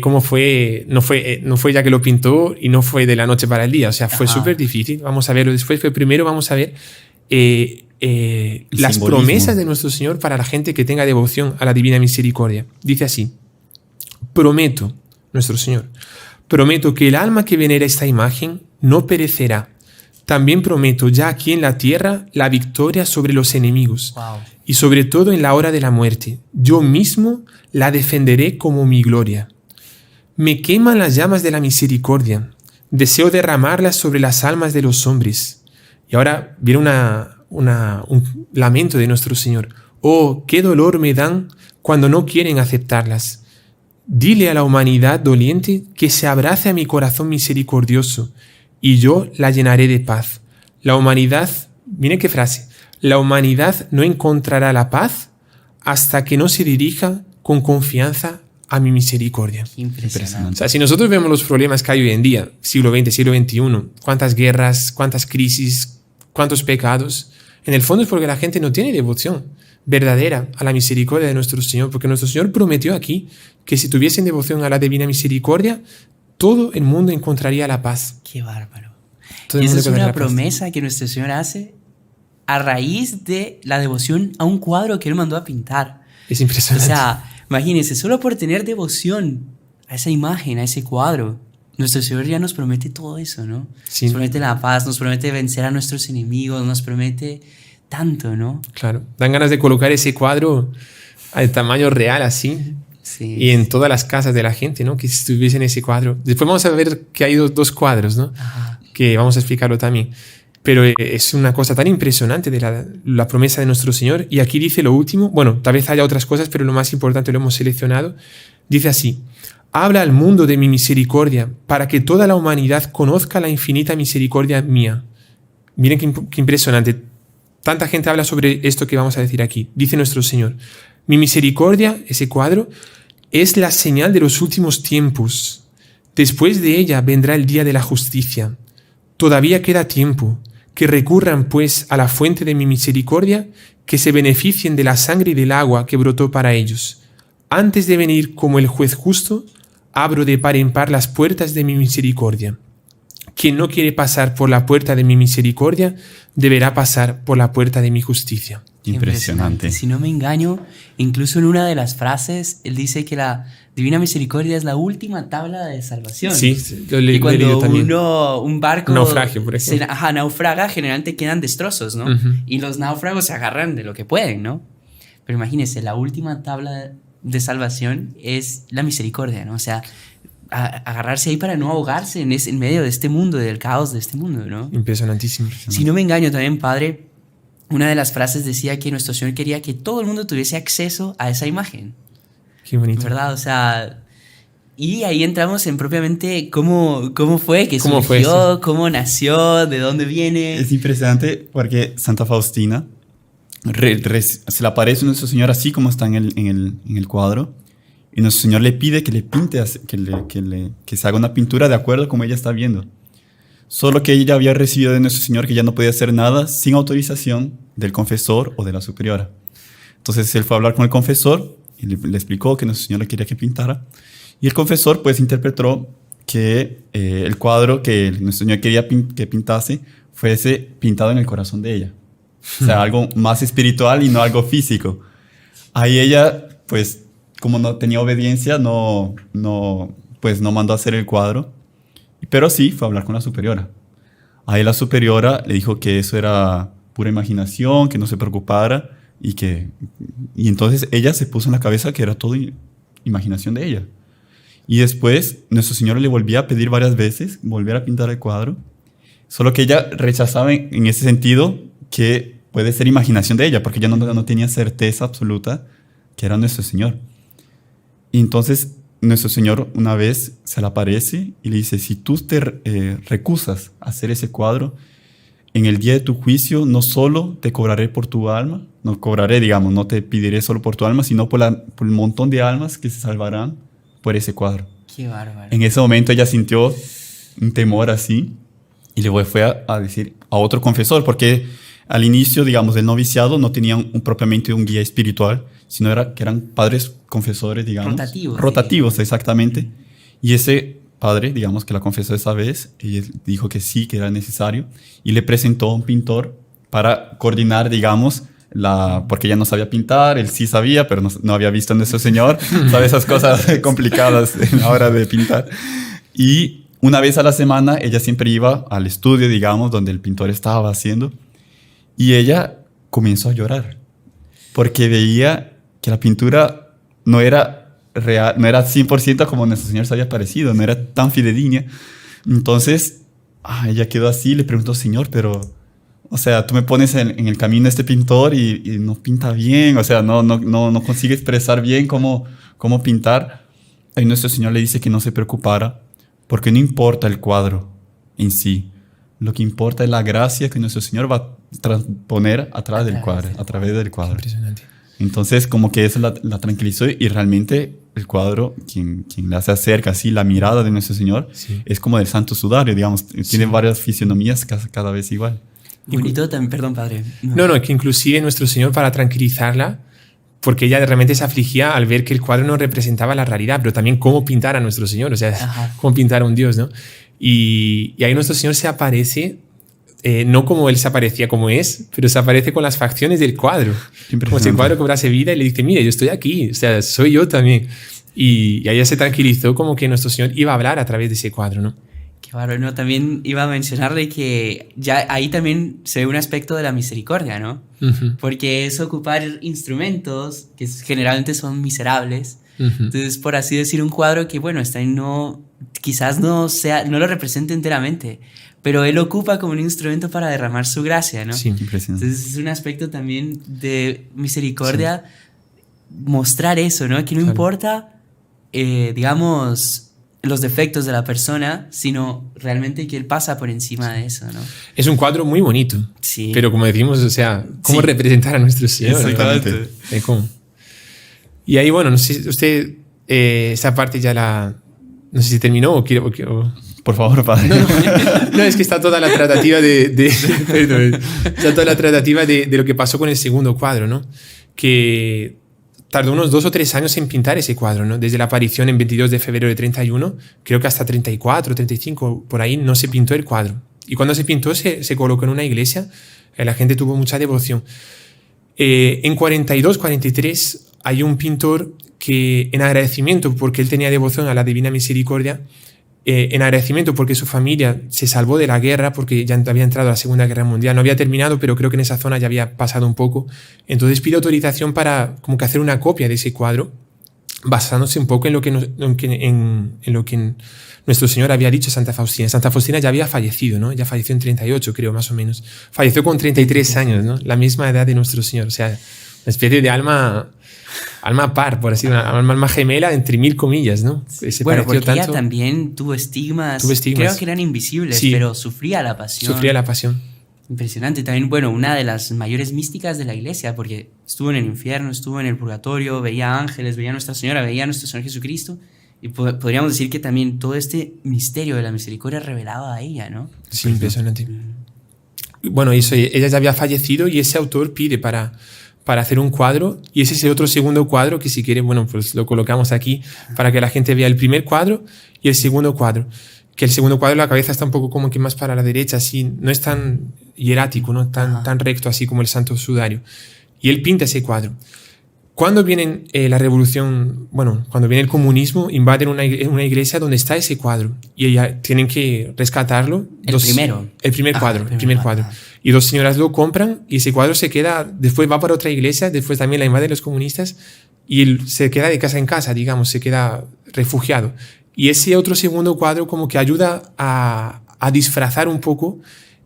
cómo fue. No fue ya que lo pintó y no fue de la noche para el día. O sea, fue súper difícil. Vamos a verlo después, pero primero vamos a ver las promesas de nuestro Señor para la gente que tenga devoción a la divina misericordia. Dice así: prometo, nuestro Señor, prometo que el alma que venera esta imagen no perecerá. También prometo ya aquí en la tierra la victoria sobre los enemigos. Wow. Y sobre todo en la hora de la muerte. Yo mismo la defenderé como mi gloria. Me queman las llamas de la misericordia. Deseo derramarlas sobre las almas de los hombres. Y ahora viene un lamento de nuestro Señor. Oh, qué dolor me dan cuando no quieren aceptarlas. Dile a la humanidad doliente que se abrace a mi corazón misericordioso, y yo la llenaré de paz. La humanidad, miren qué frase, la humanidad no encontrará la paz hasta que no se dirija con confianza a mi misericordia. Impresionante. O sea, si nosotros vemos los problemas que hay hoy en día, siglo XX, siglo XXI, cuántas guerras, cuántas crisis, cuántos pecados, en el fondo es porque la gente no tiene devoción verdadera a la misericordia de nuestro Señor, porque nuestro Señor prometió aquí que si tuviesen devoción a la divina misericordia, todo el mundo encontraría la paz. Qué bárbaro. Todo Y el esa mundo es encontraría una la paz. promesa que nuestro Señor hace a raíz de la devoción a un cuadro que Él mandó a pintar. Es O impresionante. sea, imagínense, solo por tener devoción a esa imagen, a ese cuadro, nuestro Señor ya nos promete todo eso, ¿no? Sí. Nos promete la paz, nos promete vencer a nuestros enemigos, nos promete tanto, ¿no? Claro, dan ganas de colocar ese cuadro al tamaño real así Sí. y en todas las casas de la gente, ¿no? Que estuviesen ese cuadro. Después vamos a ver que hay dos cuadros, ¿no? Ajá. Que vamos a explicarlo también. Pero es una cosa tan impresionante de la promesa de nuestro Señor. Y aquí dice lo último, bueno, tal vez haya otras cosas, pero lo más importante lo hemos seleccionado. Dice así: habla al mundo de mi misericordia para que toda la humanidad conozca la infinita misericordia mía. Miren qué impresionante. Tanta gente habla sobre esto que vamos a decir aquí. Dice nuestro Señor: mi misericordia, ese cuadro, es la señal de los últimos tiempos. Después de ella vendrá el día de la justicia. Todavía queda tiempo. Que recurran, pues, a la fuente de mi misericordia, que se beneficien de la sangre y del agua que brotó para ellos. Antes de venir como el juez justo, abro de par en par las puertas de mi misericordia. Quien no quiere pasar por la puerta de mi misericordia, deberá pasar por la puerta de mi justicia. Impresionante. Si no me engaño, incluso en una de las frases, él dice que la divina misericordia es la última tabla de salvación. Sí, lo he Y leído cuando también. un barco Naufragio, por ejemplo. naufraga, generalmente quedan destrozos, ¿no? Ujú. Y los náufragos se agarran de lo que pueden, ¿no? Pero imagínense, la última tabla de salvación es la misericordia, ¿no? O sea, agarrarse ahí para no ahogarse en medio de este mundo, del caos de este mundo, ¿no? Impresionantísimo. Si no me engaño también, Padre, una de las frases decía que nuestro Señor quería que todo el mundo tuviese acceso a esa imagen, Qué bonito. ¿verdad? O sea, y ahí entramos en propiamente cómo fue que ¿Cómo surgió, fue, cómo nació, de dónde viene. Es impresionante porque Santa Faustina se le aparece a nuestro Señor así como está en el cuadro, y nuestro Señor le pide que le pinte, que se haga una pintura de acuerdo como ella está viendo. Solo que ella había recibido de Nuestro Señor que ya no podía hacer nada sin autorización del confesor o de la superiora. Entonces él fue a hablar con el confesor y le explicó que Nuestro Señor le quería que pintara. Y el confesor pues interpretó que el cuadro que Nuestro Señor quería que pintase fuese pintado en el corazón de ella. O sea, algo más espiritual y no algo físico. Ahí ella, pues, como no tenía obediencia, no mandó a hacer el cuadro. Pero sí fue a hablar con la superiora. Ahí la superiora le dijo que eso era pura imaginación, que no se preocupara y entonces ella se puso en la cabeza que era todo imaginación de ella. Y después Nuestro Señor le volvía a pedir varias veces volver a pintar el cuadro, solo que ella rechazaba en ese sentido que puede ser imaginación de ella, porque ella no tenía certeza absoluta que era Nuestro Señor. Y entonces Nuestro Señor una vez se le aparece y le dice: si tú te recusas a hacer ese cuadro, en el día de tu juicio no solo te cobraré por tu alma, no te pediré solo por tu alma, sino por el montón de almas que se salvarán por ese cuadro. Qué bárbaro. En ese momento ella sintió un temor así y le fue a decir a otro confesor, porque al inicio, digamos, del noviciado no tenían propiamente un guía espiritual, sino que eran padres confesores, digamos. Rotativos, exactamente. Y ese padre, digamos, que la confesó esa vez, y dijo que sí, que era necesario, y le presentó a un pintor para coordinar, digamos, porque ella no sabía pintar, él sí sabía, pero no había visto a Nuestro Señor, sabe esas cosas complicadas a la hora de pintar. Y una vez a la semana ella siempre iba al estudio, digamos, donde el pintor estaba haciendo, y ella comenzó a llorar, porque veía que la pintura no era real, no era 100% como Nuestro Señor se había parecido, no era tan fidedigna. Entonces ella quedó así, le preguntó: Señor, pero, o sea, tú me pones en el camino a este pintor y no pinta bien, o sea, no consigue expresar bien cómo pintar. Y Nuestro Señor le dice que no se preocupara, porque no importa el cuadro en sí, lo que importa es la gracia que Nuestro Señor va a transponer a través del cuadro. Impresionante. Entonces, como que eso la tranquilizó, y realmente el cuadro, quien le hace acerca así la mirada de Nuestro Señor, sí, es como del Santo Sudario, digamos. Sí. Tiene varias fisionomías cada vez igual. Bonito también, perdón, padre. No, que inclusive Nuestro Señor, para tranquilizarla, porque ella realmente se afligía al ver que el cuadro no representaba la realidad, pero también cómo pintar a Nuestro Señor, o sea, ajá, cómo pintar a un Dios, ¿no? Y ahí Nuestro Señor se aparece, no como Él se aparecía como es, pero se aparece con las facciones del cuadro. Como si el cuadro cobrase vida y le dice: mire, yo estoy aquí, o sea, soy yo también. Y ahí ella se tranquilizó, como que Nuestro Señor iba a hablar a través de ese cuadro, ¿no? Qué bárbaro, ¿no? También iba a mencionarle que ya ahí también se ve un aspecto de la misericordia, ¿no? Uh-huh. Porque es ocupar instrumentos que generalmente son miserables. Uh-huh. Entonces, por así decir, un cuadro que, bueno, quizás no lo represente enteramente, pero él ocupa como un instrumento para derramar su gracia, ¿no? Sí, impresionante. Entonces es un aspecto también de misericordia, sí, mostrar eso, ¿no? Que no importa, digamos, los defectos de la persona, sino realmente que él pasa por encima de eso, ¿no? Es un cuadro muy bonito, sí, pero como decimos, o sea, ¿cómo representar a Nuestro Señor? Exactamente. ¿Cómo? Y ahí, bueno, no sé si usted esa parte ya no sé si terminó o quiero... Por favor, padre. No, es que está toda la tratativa perdón, está toda la tratativa de lo que pasó con el segundo cuadro, ¿no? Que tardó unos 2 o 3 años en pintar ese cuadro, ¿no? Desde la aparición en 22 de febrero de 31, creo que hasta 34, 35, por ahí no se pintó el cuadro. Y cuando se pintó, se colocó en una iglesia, la gente tuvo mucha devoción. En 42, 43, hay un pintor que, en agradecimiento porque él tenía devoción a la Divina Misericordia, en agradecimiento porque su familia se salvó de la guerra, porque ya había entrado a la Segunda Guerra Mundial, no había terminado, pero creo que en esa zona ya había pasado un poco. Entonces pide autorización para como que hacer una copia de ese cuadro, basándose un poco en lo que Nuestro Señor había dicho a Santa Faustina. Santa Faustina ya había fallecido, ¿no? Ya falleció en 38, creo, más o menos. Falleció con 33 años, ¿no? La misma edad de Nuestro Señor. O sea, una especie de alma par, por así decirlo, una alma gemela entre 1000 comillas, ¿no? Bueno, porque tanto, ella también tuvo estigmas, creo que eran invisibles, sí, pero sufría la pasión. Impresionante. También, bueno, una de las mayores místicas de la iglesia, porque estuvo en el infierno, estuvo en el purgatorio, veía ángeles, veía a Nuestra Señora, veía a nuestro Señor Jesucristo, Y podríamos decir que también todo este misterio de la misericordia revelaba a ella, ¿no? Sí, impresionante. Bueno, eso, ella ya había fallecido y ese autor pide para hacer un cuadro, y ese es el otro segundo cuadro que si quieren, bueno, pues lo colocamos aquí para que la gente vea el primer cuadro y el segundo cuadro. Que el segundo cuadro la cabeza está un poco como que más para la derecha, así, no es tan hierático, ¿no? Tan recto así como el Santo Sudario. Y él pinta ese cuadro. Cuando viene la revolución, bueno, cuando viene el comunismo, invaden una iglesia donde está ese cuadro y ella tienen que rescatarlo. El primer cuadro. Y dos señoras lo compran y ese cuadro se queda, después va para otra iglesia, después también la invaden los comunistas y él se queda de casa en casa, digamos, se queda refugiado. Y ese otro segundo cuadro como que ayuda a disfrazar un poco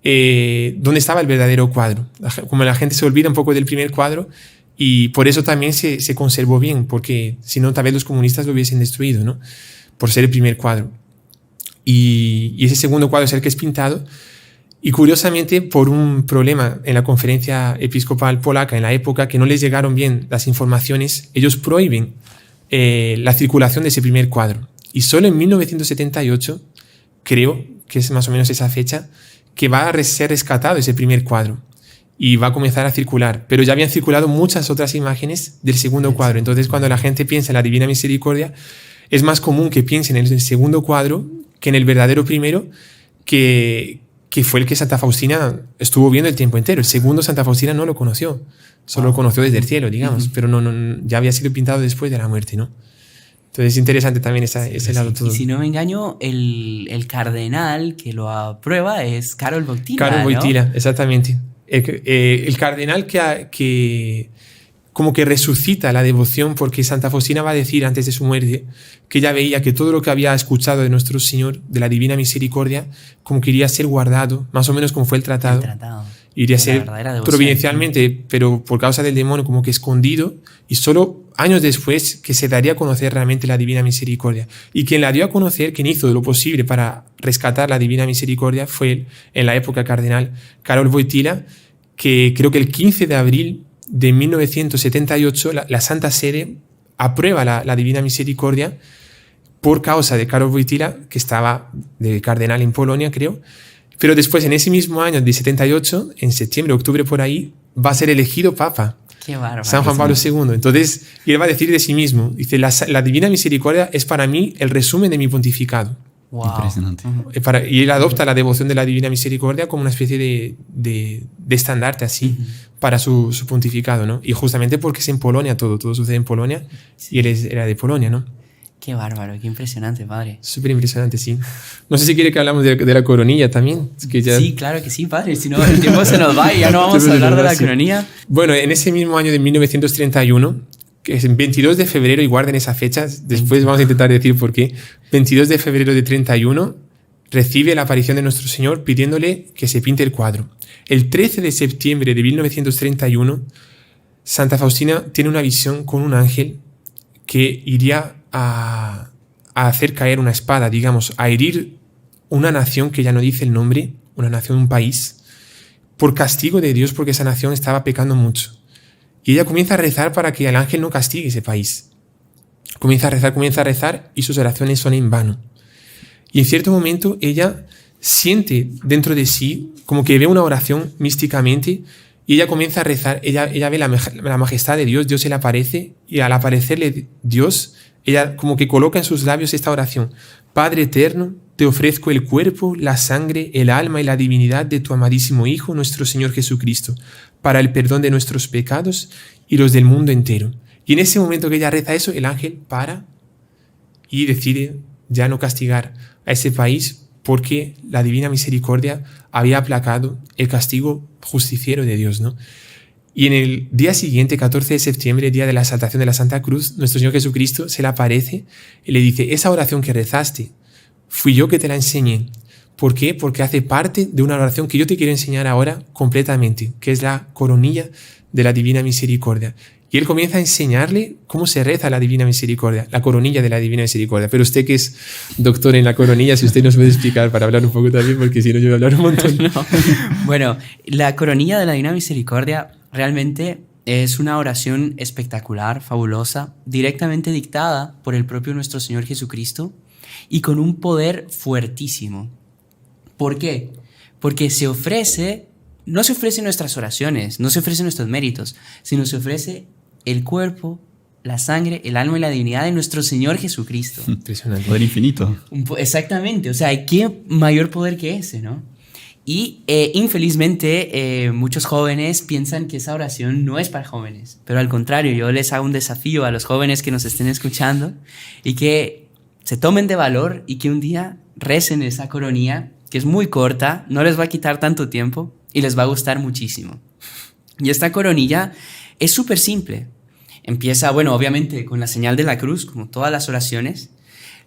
dónde estaba el verdadero cuadro. Como la gente se olvida un poco del primer cuadro. Y por eso también se conservó bien, porque si no, tal vez los comunistas lo hubiesen destruido, ¿no? Por ser el primer cuadro. Y ese segundo cuadro es el que es pintado. Y curiosamente, por un problema en la conferencia episcopal polaca en la época, que no les llegaron bien las informaciones, ellos prohíben la circulación de ese primer cuadro. Y solo en 1978, creo que es más o menos esa fecha, que va a ser rescatado ese primer cuadro. Y va a comenzar a circular, pero ya habían circulado muchas otras imágenes del segundo cuadro. Entonces, cuando la gente piensa en la Divina Misericordia, es más común que piensen en el segundo cuadro que en el verdadero primero, que fue el que Santa Faustina estuvo viendo el tiempo entero. El segundo Santa Faustina no lo conoció, solo lo conoció desde el cielo, digamos, pero no, ya había sido pintado después de la muerte, ¿no? Entonces es interesante también ese lado todo. Y si no me engaño, el cardenal que lo aprueba es Karol Wojtyla, Karol Wojtyla, ¿no? Exactamente. El cardenal que como que resucita la devoción, porque Santa Faustina va a decir antes de su muerte que ella veía que todo lo que había escuchado de nuestro Señor, de la Divina Misericordia, como que iría a ser guardado, más o menos como fue el tratado. Iría a ser providencialmente, pero por causa del demonio como que escondido, y solo años después que se daría a conocer realmente la Divina Misericordia. Y quien la dio a conocer, quien hizo lo posible para rescatar la Divina Misericordia, fue en la época cardenal Karol Wojtyla, que creo que el 15 de abril de 1978 la Santa Sede aprueba la Divina Misericordia por causa de Karol Wojtyla, que estaba de cardenal en Polonia, creo. Pero después, en ese mismo año de 78, en septiembre, octubre, por ahí, va a ser elegido Papa. Qué bárbaro. San Juan Pablo II. Entonces, él va a decir de sí mismo, dice, la Divina Misericordia es para mí el resumen de mi pontificado. Wow. Impresionante. Y él adopta la devoción de la Divina Misericordia como una especie de estandarte así para su pontificado, ¿no? Y justamente porque es en Polonia todo sucede en Polonia, y él era de Polonia, ¿no? Qué bárbaro, qué impresionante, padre. Súper impresionante, sí. No sé si quiere que hablamos de la coronilla también. Es que ya... Sí, claro que sí, padre. Si no, el tiempo se nos va y ya no vamos a hablar de la coronilla. Bueno, en ese mismo año de 1931, que es el 22 de febrero, y guarden esa fecha, después vamos a intentar decir por qué, 22 de febrero de 31, recibe la aparición de nuestro Señor pidiéndole que se pinte el cuadro. El 13 de septiembre de 1931, Santa Faustina tiene una visión con un ángel que iría a hacer caer una espada, digamos, a herir una nación que ya no dice el nombre, una nación, un país, por castigo de Dios, porque esa nación estaba pecando mucho. Y ella comienza a rezar para que el ángel no castigue ese país. Comienza a rezar y sus oraciones son en vano. Y en cierto momento ella siente dentro de sí como que ve una oración místicamente, y ella comienza a rezar. Ella ve la majestad de Dios, Dios se le aparece, y al aparecerle Dios, ella como que coloca en sus labios esta oración: Padre eterno, te ofrezco el cuerpo, la sangre, el alma y la divinidad de tu amadísimo Hijo, nuestro Señor Jesucristo, para el perdón de nuestros pecados y los del mundo entero. Y en ese momento que ella reza eso, el ángel para y decide ya no castigar a ese país, porque la Divina Misericordia había aplacado el castigo justiciero de Dios, ¿no? Y en el día siguiente, 14 de septiembre, día de la exaltación de la Santa Cruz, nuestro Señor Jesucristo se le aparece y le dice: esa oración que rezaste, fui yo que te la enseñé. ¿Por qué? Porque hace parte de una oración que yo te quiero enseñar ahora completamente, que es la coronilla de la Divina Misericordia. Y él comienza a enseñarle cómo se reza la Divina Misericordia, la coronilla de la Divina Misericordia. Pero usted, que es doctor en la coronilla, si usted nos puede explicar para hablar un poco también, porque si no yo voy a hablar un montón. No. Bueno, la coronilla de la Divina Misericordia realmente es una oración espectacular, fabulosa, directamente dictada por el propio nuestro Señor Jesucristo y con un poder fuertísimo. ¿Por qué? Porque no se ofrecen nuestras oraciones, no se ofrecen nuestros méritos, sino se ofrece el cuerpo, la sangre, el alma y la divinidad de nuestro Señor Jesucristo. Impresionante. Poder infinito. Exactamente, o sea, ¿qué mayor poder que ese, no? Y infelizmente muchos jóvenes piensan que esa oración no es para jóvenes, pero al contrario, yo les hago un desafío a los jóvenes que nos estén escuchando y que se tomen de valor y que un día recen esa coronilla, que es muy corta, no les va a quitar tanto tiempo y les va a gustar muchísimo. Y esta coronilla es súper simple. Empieza, bueno, obviamente con la señal de la cruz, como todas las oraciones.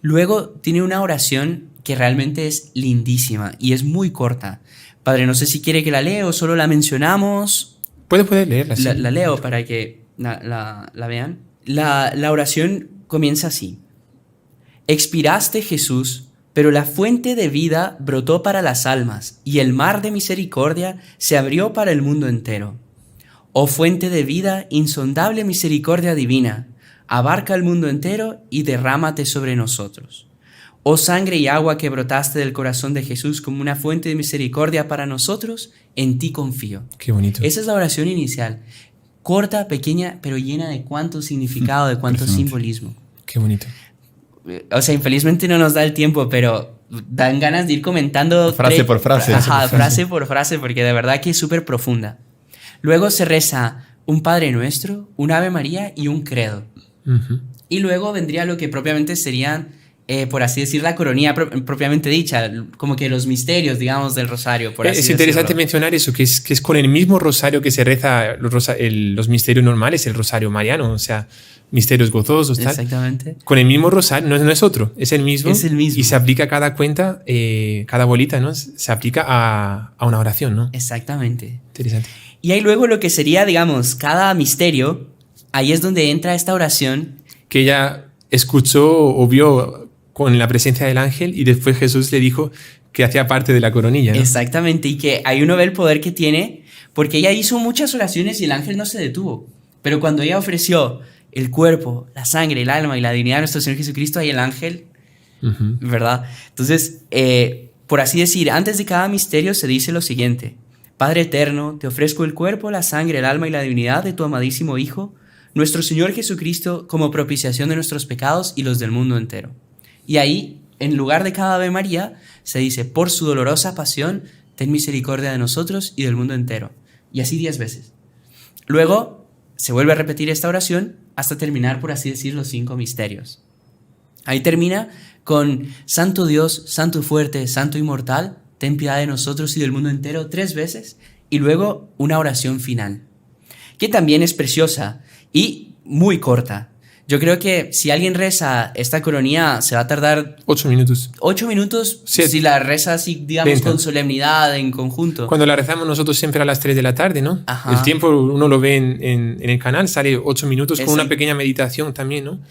Luego tiene una oración que realmente es lindísima y es muy corta. Padre, no sé si quiere que la lea o solo la mencionamos. Puede leerla. Sí. La leo para que la vean. La oración comienza así. Expiraste, Jesús, pero la fuente de vida brotó para las almas y el mar de misericordia se abrió para el mundo entero. Oh fuente de vida, insondable misericordia divina, abarca el mundo entero y derrámate sobre nosotros. Oh sangre y agua que brotaste del corazón de Jesús como una fuente de misericordia para nosotros, en ti confío. Qué bonito. Esa es la oración inicial. Corta, pequeña, pero llena de cuánto significado, de cuánto simbolismo. Qué bonito. O sea, infelizmente no nos da el tiempo, pero dan ganas de ir comentando Frase por frase. Ajá, frase por frase, porque de verdad que es súper profunda. Luego se reza un Padre Nuestro, un Ave María y un Credo. Uh-huh. Y luego vendría lo que propiamente serían, por así decir, la coronilla propiamente dicha, como que los misterios, digamos, del rosario. Por así Es interesante decirlo. mencionar eso, que es con el mismo rosario que se reza los misterios normales, el rosario mariano, o sea, misterios gozosos, tal. Exactamente. Con el mismo rosario, no es otro, es el mismo. Es el mismo. Y se aplica a cada cuenta, cada bolita, ¿no? Se aplica a una oración, ¿no? Exactamente. Interesante. Y ahí luego lo que sería, digamos, cada misterio, ahí es donde entra esta oración. Que ella escuchó o vio con la presencia del ángel y después Jesús le dijo que hacía parte de la coronilla, ¿no? Exactamente, y que ahí uno ve el poder que tiene, porque ella hizo muchas oraciones y el ángel no se detuvo. Pero cuando ella ofreció el cuerpo, la sangre, el alma y la divinidad de nuestro Señor Jesucristo, ahí el ángel, Uh-huh. ¿verdad? Entonces, por así decir, antes de cada misterio se dice lo siguiente: Padre eterno, te ofrezco el cuerpo, la sangre, el alma y la divinidad de tu amadísimo Hijo, nuestro Señor Jesucristo, como propiciación de nuestros pecados y los del mundo entero. Y ahí, en lugar de cada Ave María, se dice: por su dolorosa pasión, ten misericordia de nosotros y del mundo entero. Y así 10 veces. Luego, se vuelve a repetir esta oración hasta terminar, por así decir, los 5 misterios. Ahí termina con: Santo Dios, Santo fuerte, Santo inmortal, ten piedad de nosotros y del mundo entero 3 veces. Y luego una oración final, que también es preciosa y muy corta. Yo creo que si alguien reza esta coronilla se va a tardar 8 minutos. 8 minutos 7. si la reza así, digamos, 20. con solemnidad, en conjunto. Cuando la rezamos nosotros siempre a las 3 de la tarde, ¿no? Ajá. El tiempo uno lo ve en el canal, sale 8 minutos con Exacto. una pequeña meditación también, ¿no?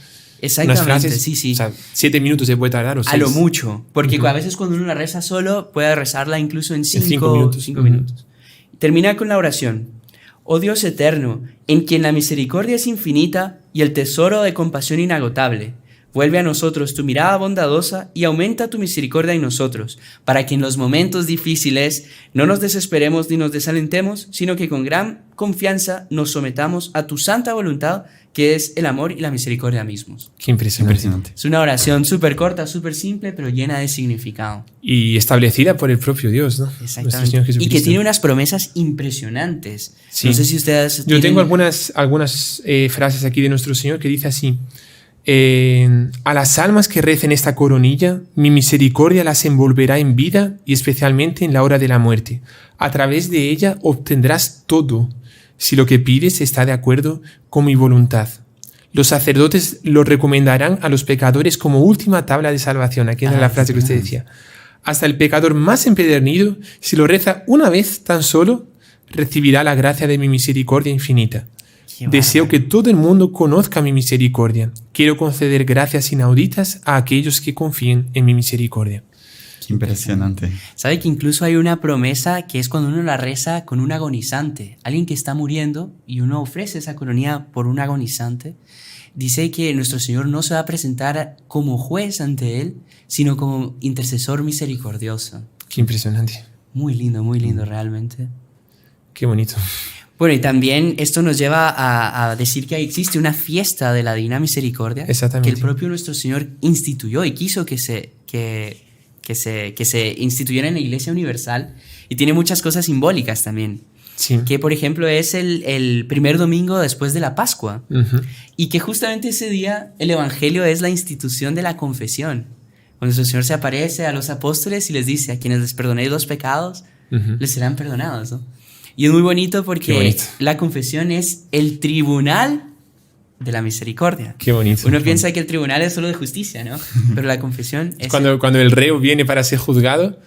Exactamente, Unas frases, sí. O sea, 7 minutos se puede tardar o 6. A lo mucho, porque Uh-huh. a veces cuando uno la reza solo, puede rezarla incluso en 5 5 minutos. 5 Uh-huh. minutos. Termina con la oración: Oh Dios eterno, en quien la misericordia es infinita y el tesoro de compasión inagotable, vuelve a nosotros tu mirada bondadosa y aumenta tu misericordia en nosotros, para que en los momentos difíciles no nos desesperemos ni nos desalentemos, sino que con gran confianza nos sometamos a tu santa voluntad, que es el amor y la misericordia mismos. Qué impresionante. Impresionante. Es una oración súper corta, súper simple, pero llena de significado. Y establecida por el propio Dios, ¿no? Nuestro Señor Exactamente. Y Jesucristo. que tiene unas promesas impresionantes. Sí. No sé si ustedes Yo tienen- tengo algunas frases aquí de nuestro Señor que dice así: a las almas que recen esta coronilla, mi misericordia las envolverá en vida y especialmente en la hora de la muerte. A través de ella obtendrás todo, si lo que pides está de acuerdo con mi voluntad. Los sacerdotes lo recomendarán a los pecadores como última tabla de salvación. Aquí es la frase que usted decía. Hasta el pecador más empedernido, si lo reza una vez tan solo, recibirá la gracia de mi misericordia infinita. Qué Deseo bárbaro. que todo el mundo conozca mi misericordia. Quiero conceder gracias inauditas a aquellos que confíen en mi misericordia. Impresionante. Sabe que incluso hay una promesa que es cuando uno la reza con un agonizante, alguien que está muriendo y uno ofrece esa coronilla por un agonizante. Dice que nuestro Señor no se va a presentar como juez ante él, sino como intercesor misericordioso. Qué impresionante. Muy lindo realmente. Qué bonito. Bueno, y también esto nos lleva a decir que existe una fiesta de la Divina Misericordia. Exactamente. Que el propio nuestro Señor instituyó y quiso que se instituyera en la Iglesia Universal, y tiene muchas cosas simbólicas también. Sí. Que por ejemplo es el primer domingo después de la Pascua, Ujú. y que justamente ese día el Evangelio es la institución de la confesión. Cuando nuestro Señor se aparece a los apóstoles y les dice: a quienes les perdonéis los pecados, Ujú. les serán perdonados, ¿no? Y es muy bonito Qué porque bonito. la confesión es el tribunal de la misericordia. Qué bonito. Uno piensa que el tribunal es solo de justicia, ¿no? Pero la confesión es... Cuando el reo viene para ser juzgado,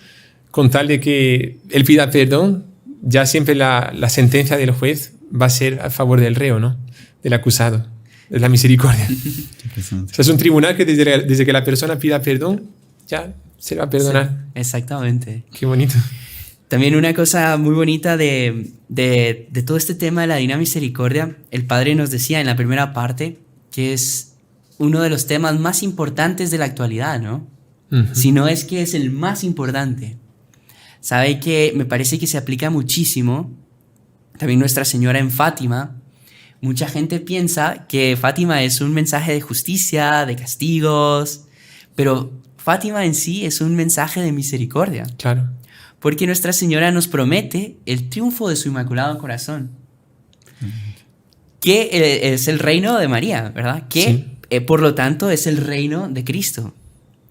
con tal de que él pida perdón, ya siempre la sentencia del juez va a ser a favor del reo, ¿no? Del acusado. Es la misericordia. Impresionante. O sea, es un tribunal que desde que la persona pida perdón, ya se le va a perdonar. Sí, exactamente. Qué bonito. También una cosa muy bonita de todo este tema de la Divina Misericordia, el Padre nos decía en la primera parte que es uno de los temas más importantes de la actualidad, ¿no? Ujú. Si no es que es el más importante. Sabe que me parece que se aplica muchísimo. También Nuestra Señora en Fátima. Mucha gente piensa que Fátima es un mensaje de justicia, de castigos, pero Fátima en sí es un mensaje de misericordia. Claro. Porque Nuestra Señora nos promete el triunfo de su Inmaculado Corazón, que es el reino de María, ¿verdad? Que, por lo tanto, es el reino de Cristo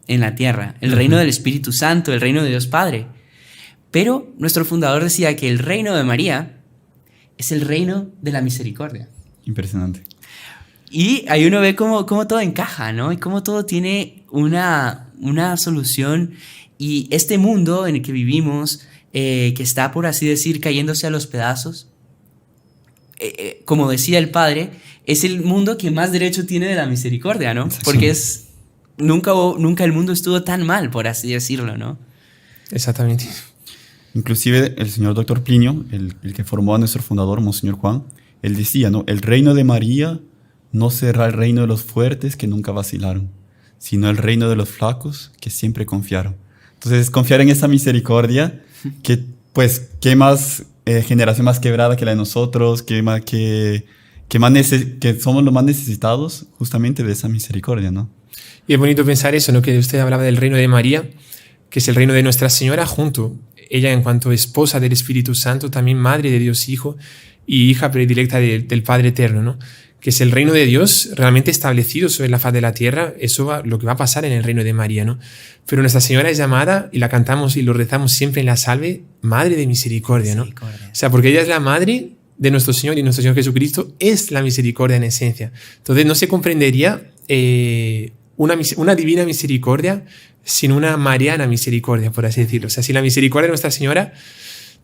en la tierra, el reino del Espíritu Santo, el reino de Dios Padre. Pero nuestro fundador decía que el reino de María es el reino de la misericordia. Impresionante. Y ahí uno ve cómo todo encaja, ¿no? Y cómo todo tiene una solución. Y este mundo en el que vivimos, que está, por así decir, cayéndose a los pedazos, como decía el Padre, es el mundo que más derecho tiene de la misericordia, ¿no? Porque nunca el mundo estuvo tan mal, por así decirlo, ¿no? Exactamente. Inclusive el señor doctor Plinio, el que formó a nuestro fundador, Monseñor Juan, él decía, ¿no? El reino de María no será el reino de los fuertes que nunca vacilaron, sino el reino de los flacos que siempre confiaron. Entonces, confiar en esa misericordia, que pues, qué más generación más quebrada que la de nosotros, que somos los más necesitados justamente de esa misericordia, ¿no? Y es bonito pensar eso, ¿no? Que usted hablaba del reino de María, que es el reino de Nuestra Señora, junto ella en cuanto esposa del Espíritu Santo, también madre de Dios Hijo y hija predilecta del Padre Eterno, ¿no? Que es el reino de Dios realmente establecido sobre la faz de la tierra. Eso lo que va a pasar en el reino de María, ¿no? Pero Nuestra Señora es llamada, y la cantamos y lo rezamos siempre en la salve, Madre de Misericordia, ¿no? O sea, porque ella es la madre de nuestro Señor, y nuestro Señor Jesucristo es la misericordia en esencia. Entonces no se comprendería una divina misericordia sin una mariana misericordia, por así decirlo. O sea, sin la misericordia de Nuestra Señora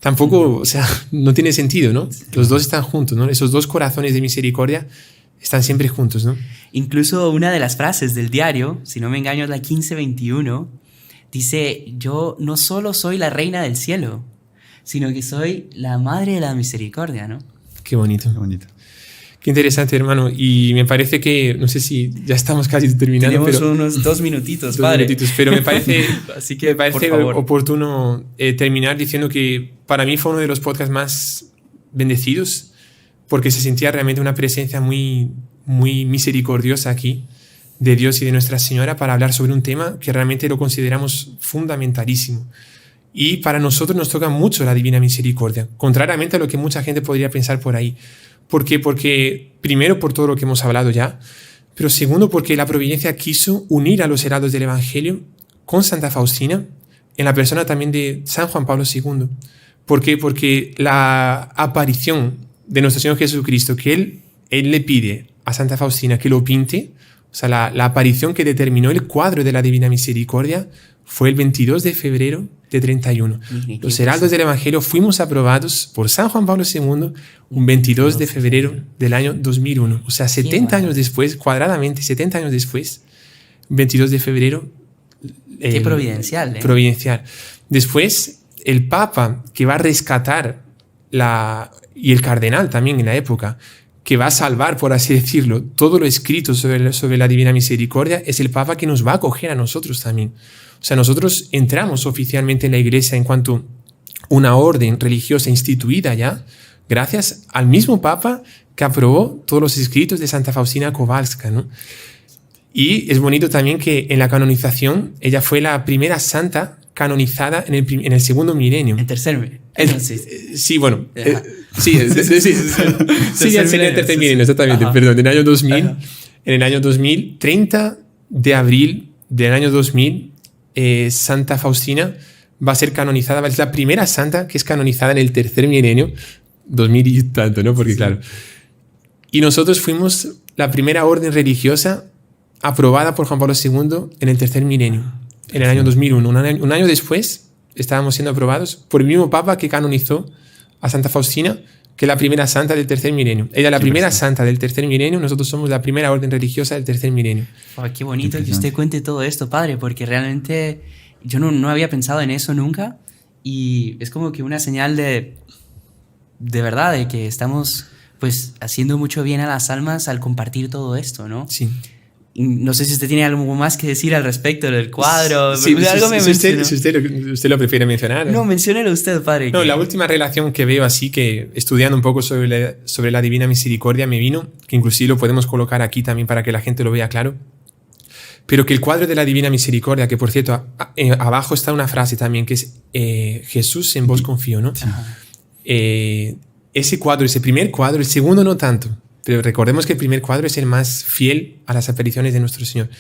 tampoco, o sea, no tiene sentido, ¿no? Los dos están juntos, ¿no? Esos dos corazones de misericordia están siempre juntos, ¿no? Incluso una de las frases del diario, si no me engaño es la 1521, dice: yo no solo soy la reina del cielo, sino que soy la madre de la misericordia, ¿no? Qué bonito. Qué bonito. Qué interesante, hermano. Y me parece que, no sé si ya estamos casi terminando. Tenemos pero unos 2 minutitos, dos padre. minutitos, pero me parece, Así que, por parece favor. oportuno terminar diciendo que para mí fue uno de los podcasts más bendecidos, porque se sentía realmente una presencia muy, muy misericordiosa aquí de Dios y de Nuestra Señora para hablar sobre un tema que realmente lo consideramos fundamentalísimo. Y para nosotros nos toca mucho la Divina Misericordia, contrariamente a lo que mucha gente podría pensar por ahí. ¿Por qué? Porque primero por todo lo que hemos hablado ya, pero segundo porque la providencia quiso unir a los heraldos del Evangelio con Santa Faustina, en la persona también de San Juan Pablo II. ¿Por qué? Porque la aparición de nuestro Señor Jesucristo, que él le pide a Santa Faustina que lo pinte, o sea, la aparición que determinó el cuadro de la Divina Misericordia fue el 22 de febrero de 31. Los heraldos del Evangelio fuimos aprobados por San Juan Pablo II un 22 de febrero del año 2001. O sea, 70 años después, cuadradamente 70 años después, 22 de febrero, Qué providencial, ¿eh? Providencial. Después, el Papa que va a rescatar y el cardenal también en la época, que va a salvar, por así decirlo, todo lo escrito sobre la Divina Misericordia, es el Papa que nos va a acoger a nosotros también. O sea, nosotros entramos oficialmente en la Iglesia en cuanto una orden religiosa instituida ya, gracias al mismo Papa que aprobó todos los escritos de Santa Faustina Kowalska, ¿no? Y es bonito también que en la canonización ella fue la primera santa canonizada en el segundo milenio. En tercer milenio. Sí, bueno. Sí, en el tercer milenio, exactamente. Perdón, en el año 2000. En el año 2000, 30 de abril del año 2000, Santa Faustina va a ser canonizada, es la primera santa que es canonizada en el tercer milenio, 2000 y tanto, ¿no? Porque claro. Y nosotros fuimos la primera orden religiosa aprobada por Juan Pablo II en el tercer milenio, en el año 2001. Un año después estábamos siendo aprobados por el mismo Papa que canonizó a Santa Faustina, que es la primera santa del tercer milenio. Ella es la primera santa del tercer milenio, nosotros somos la primera orden religiosa del tercer milenio. Oh, qué bonito que usted cuente todo esto, padre, porque realmente yo no había pensado en eso nunca y es como que una señal de verdad, de que estamos pues haciendo mucho bien a las almas al compartir todo esto, ¿no? Sí. No sé si usted tiene algo más que decir al respecto del cuadro. Sí, algo si usted lo prefiere mencionar. No, menciónelo usted, padre. No, la última relación que veo así, que estudiando un poco sobre la Divina Misericordia me vino, que inclusive lo podemos colocar aquí también para que la gente lo vea claro, pero que el cuadro de la Divina Misericordia, que por cierto, abajo está una frase también, que es Jesús, en vos confío, ¿no? Ese cuadro, ese primer cuadro, el segundo no tanto, pero recordemos que el primer cuadro es el más fiel a las apariciones de nuestro Señor.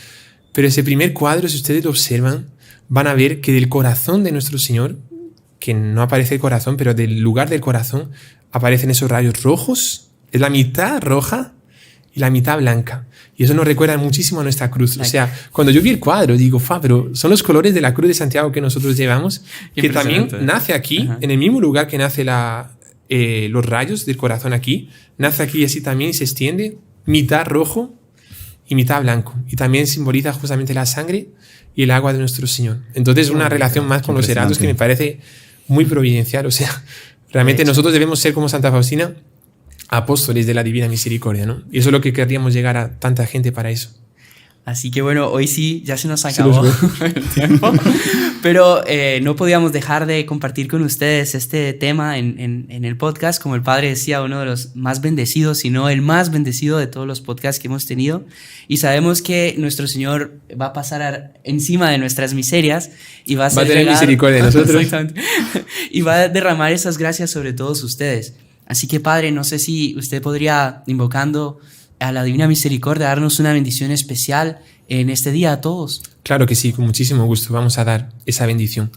Pero ese primer cuadro, si ustedes lo observan, van a ver que del corazón de nuestro Señor, que no aparece el corazón, pero del lugar del corazón, aparecen esos rayos rojos, es la mitad roja y la mitad blanca. Y eso nos recuerda muchísimo a nuestra cruz. O sea, cuando yo vi el cuadro, digo, pero son los colores de la cruz de Santiago que nosotros llevamos, que también nace aquí, en el mismo lugar que nace los rayos del corazón aquí, nace aquí y así también se extiende, mitad rojo y mitad blanco. Y también simboliza justamente la sangre y el agua de nuestro Señor. Entonces, una relación más con los heraldos que me parece muy providencial. O sea, realmente nosotros debemos ser como Santa Faustina, apóstoles de la Divina Misericordia, ¿no? Y eso es lo que querríamos llegar a tanta gente para eso. Así que bueno, hoy sí, ya se nos acabó el tiempo, pero no podíamos dejar de compartir con ustedes este tema en el podcast. Como el padre decía, uno de los más bendecidos, si no el más bendecido de todos los podcasts que hemos tenido. Y sabemos que nuestro Señor va a pasar encima de nuestras miserias y va a tener misericordia de nosotros. Exactamente. Y va a derramar esas gracias sobre todos ustedes. Así que padre, no sé si usted podría, invocando a la Divina Misericordia, darnos una bendición especial en este día a todos. Claro que sí, con muchísimo gusto vamos a dar esa bendición.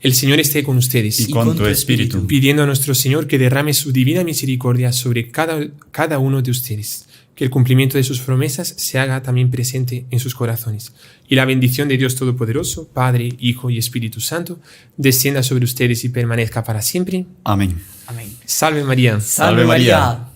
El Señor esté con ustedes y con tu espíritu, pidiendo a nuestro Señor que derrame su divina misericordia sobre cada uno de ustedes, que el cumplimiento de sus promesas se haga también presente en sus corazones. Y la bendición de Dios Todopoderoso, Padre, Hijo y Espíritu Santo, descienda sobre ustedes y permanezca para siempre. Amén. Amén. Salve María. Salve María.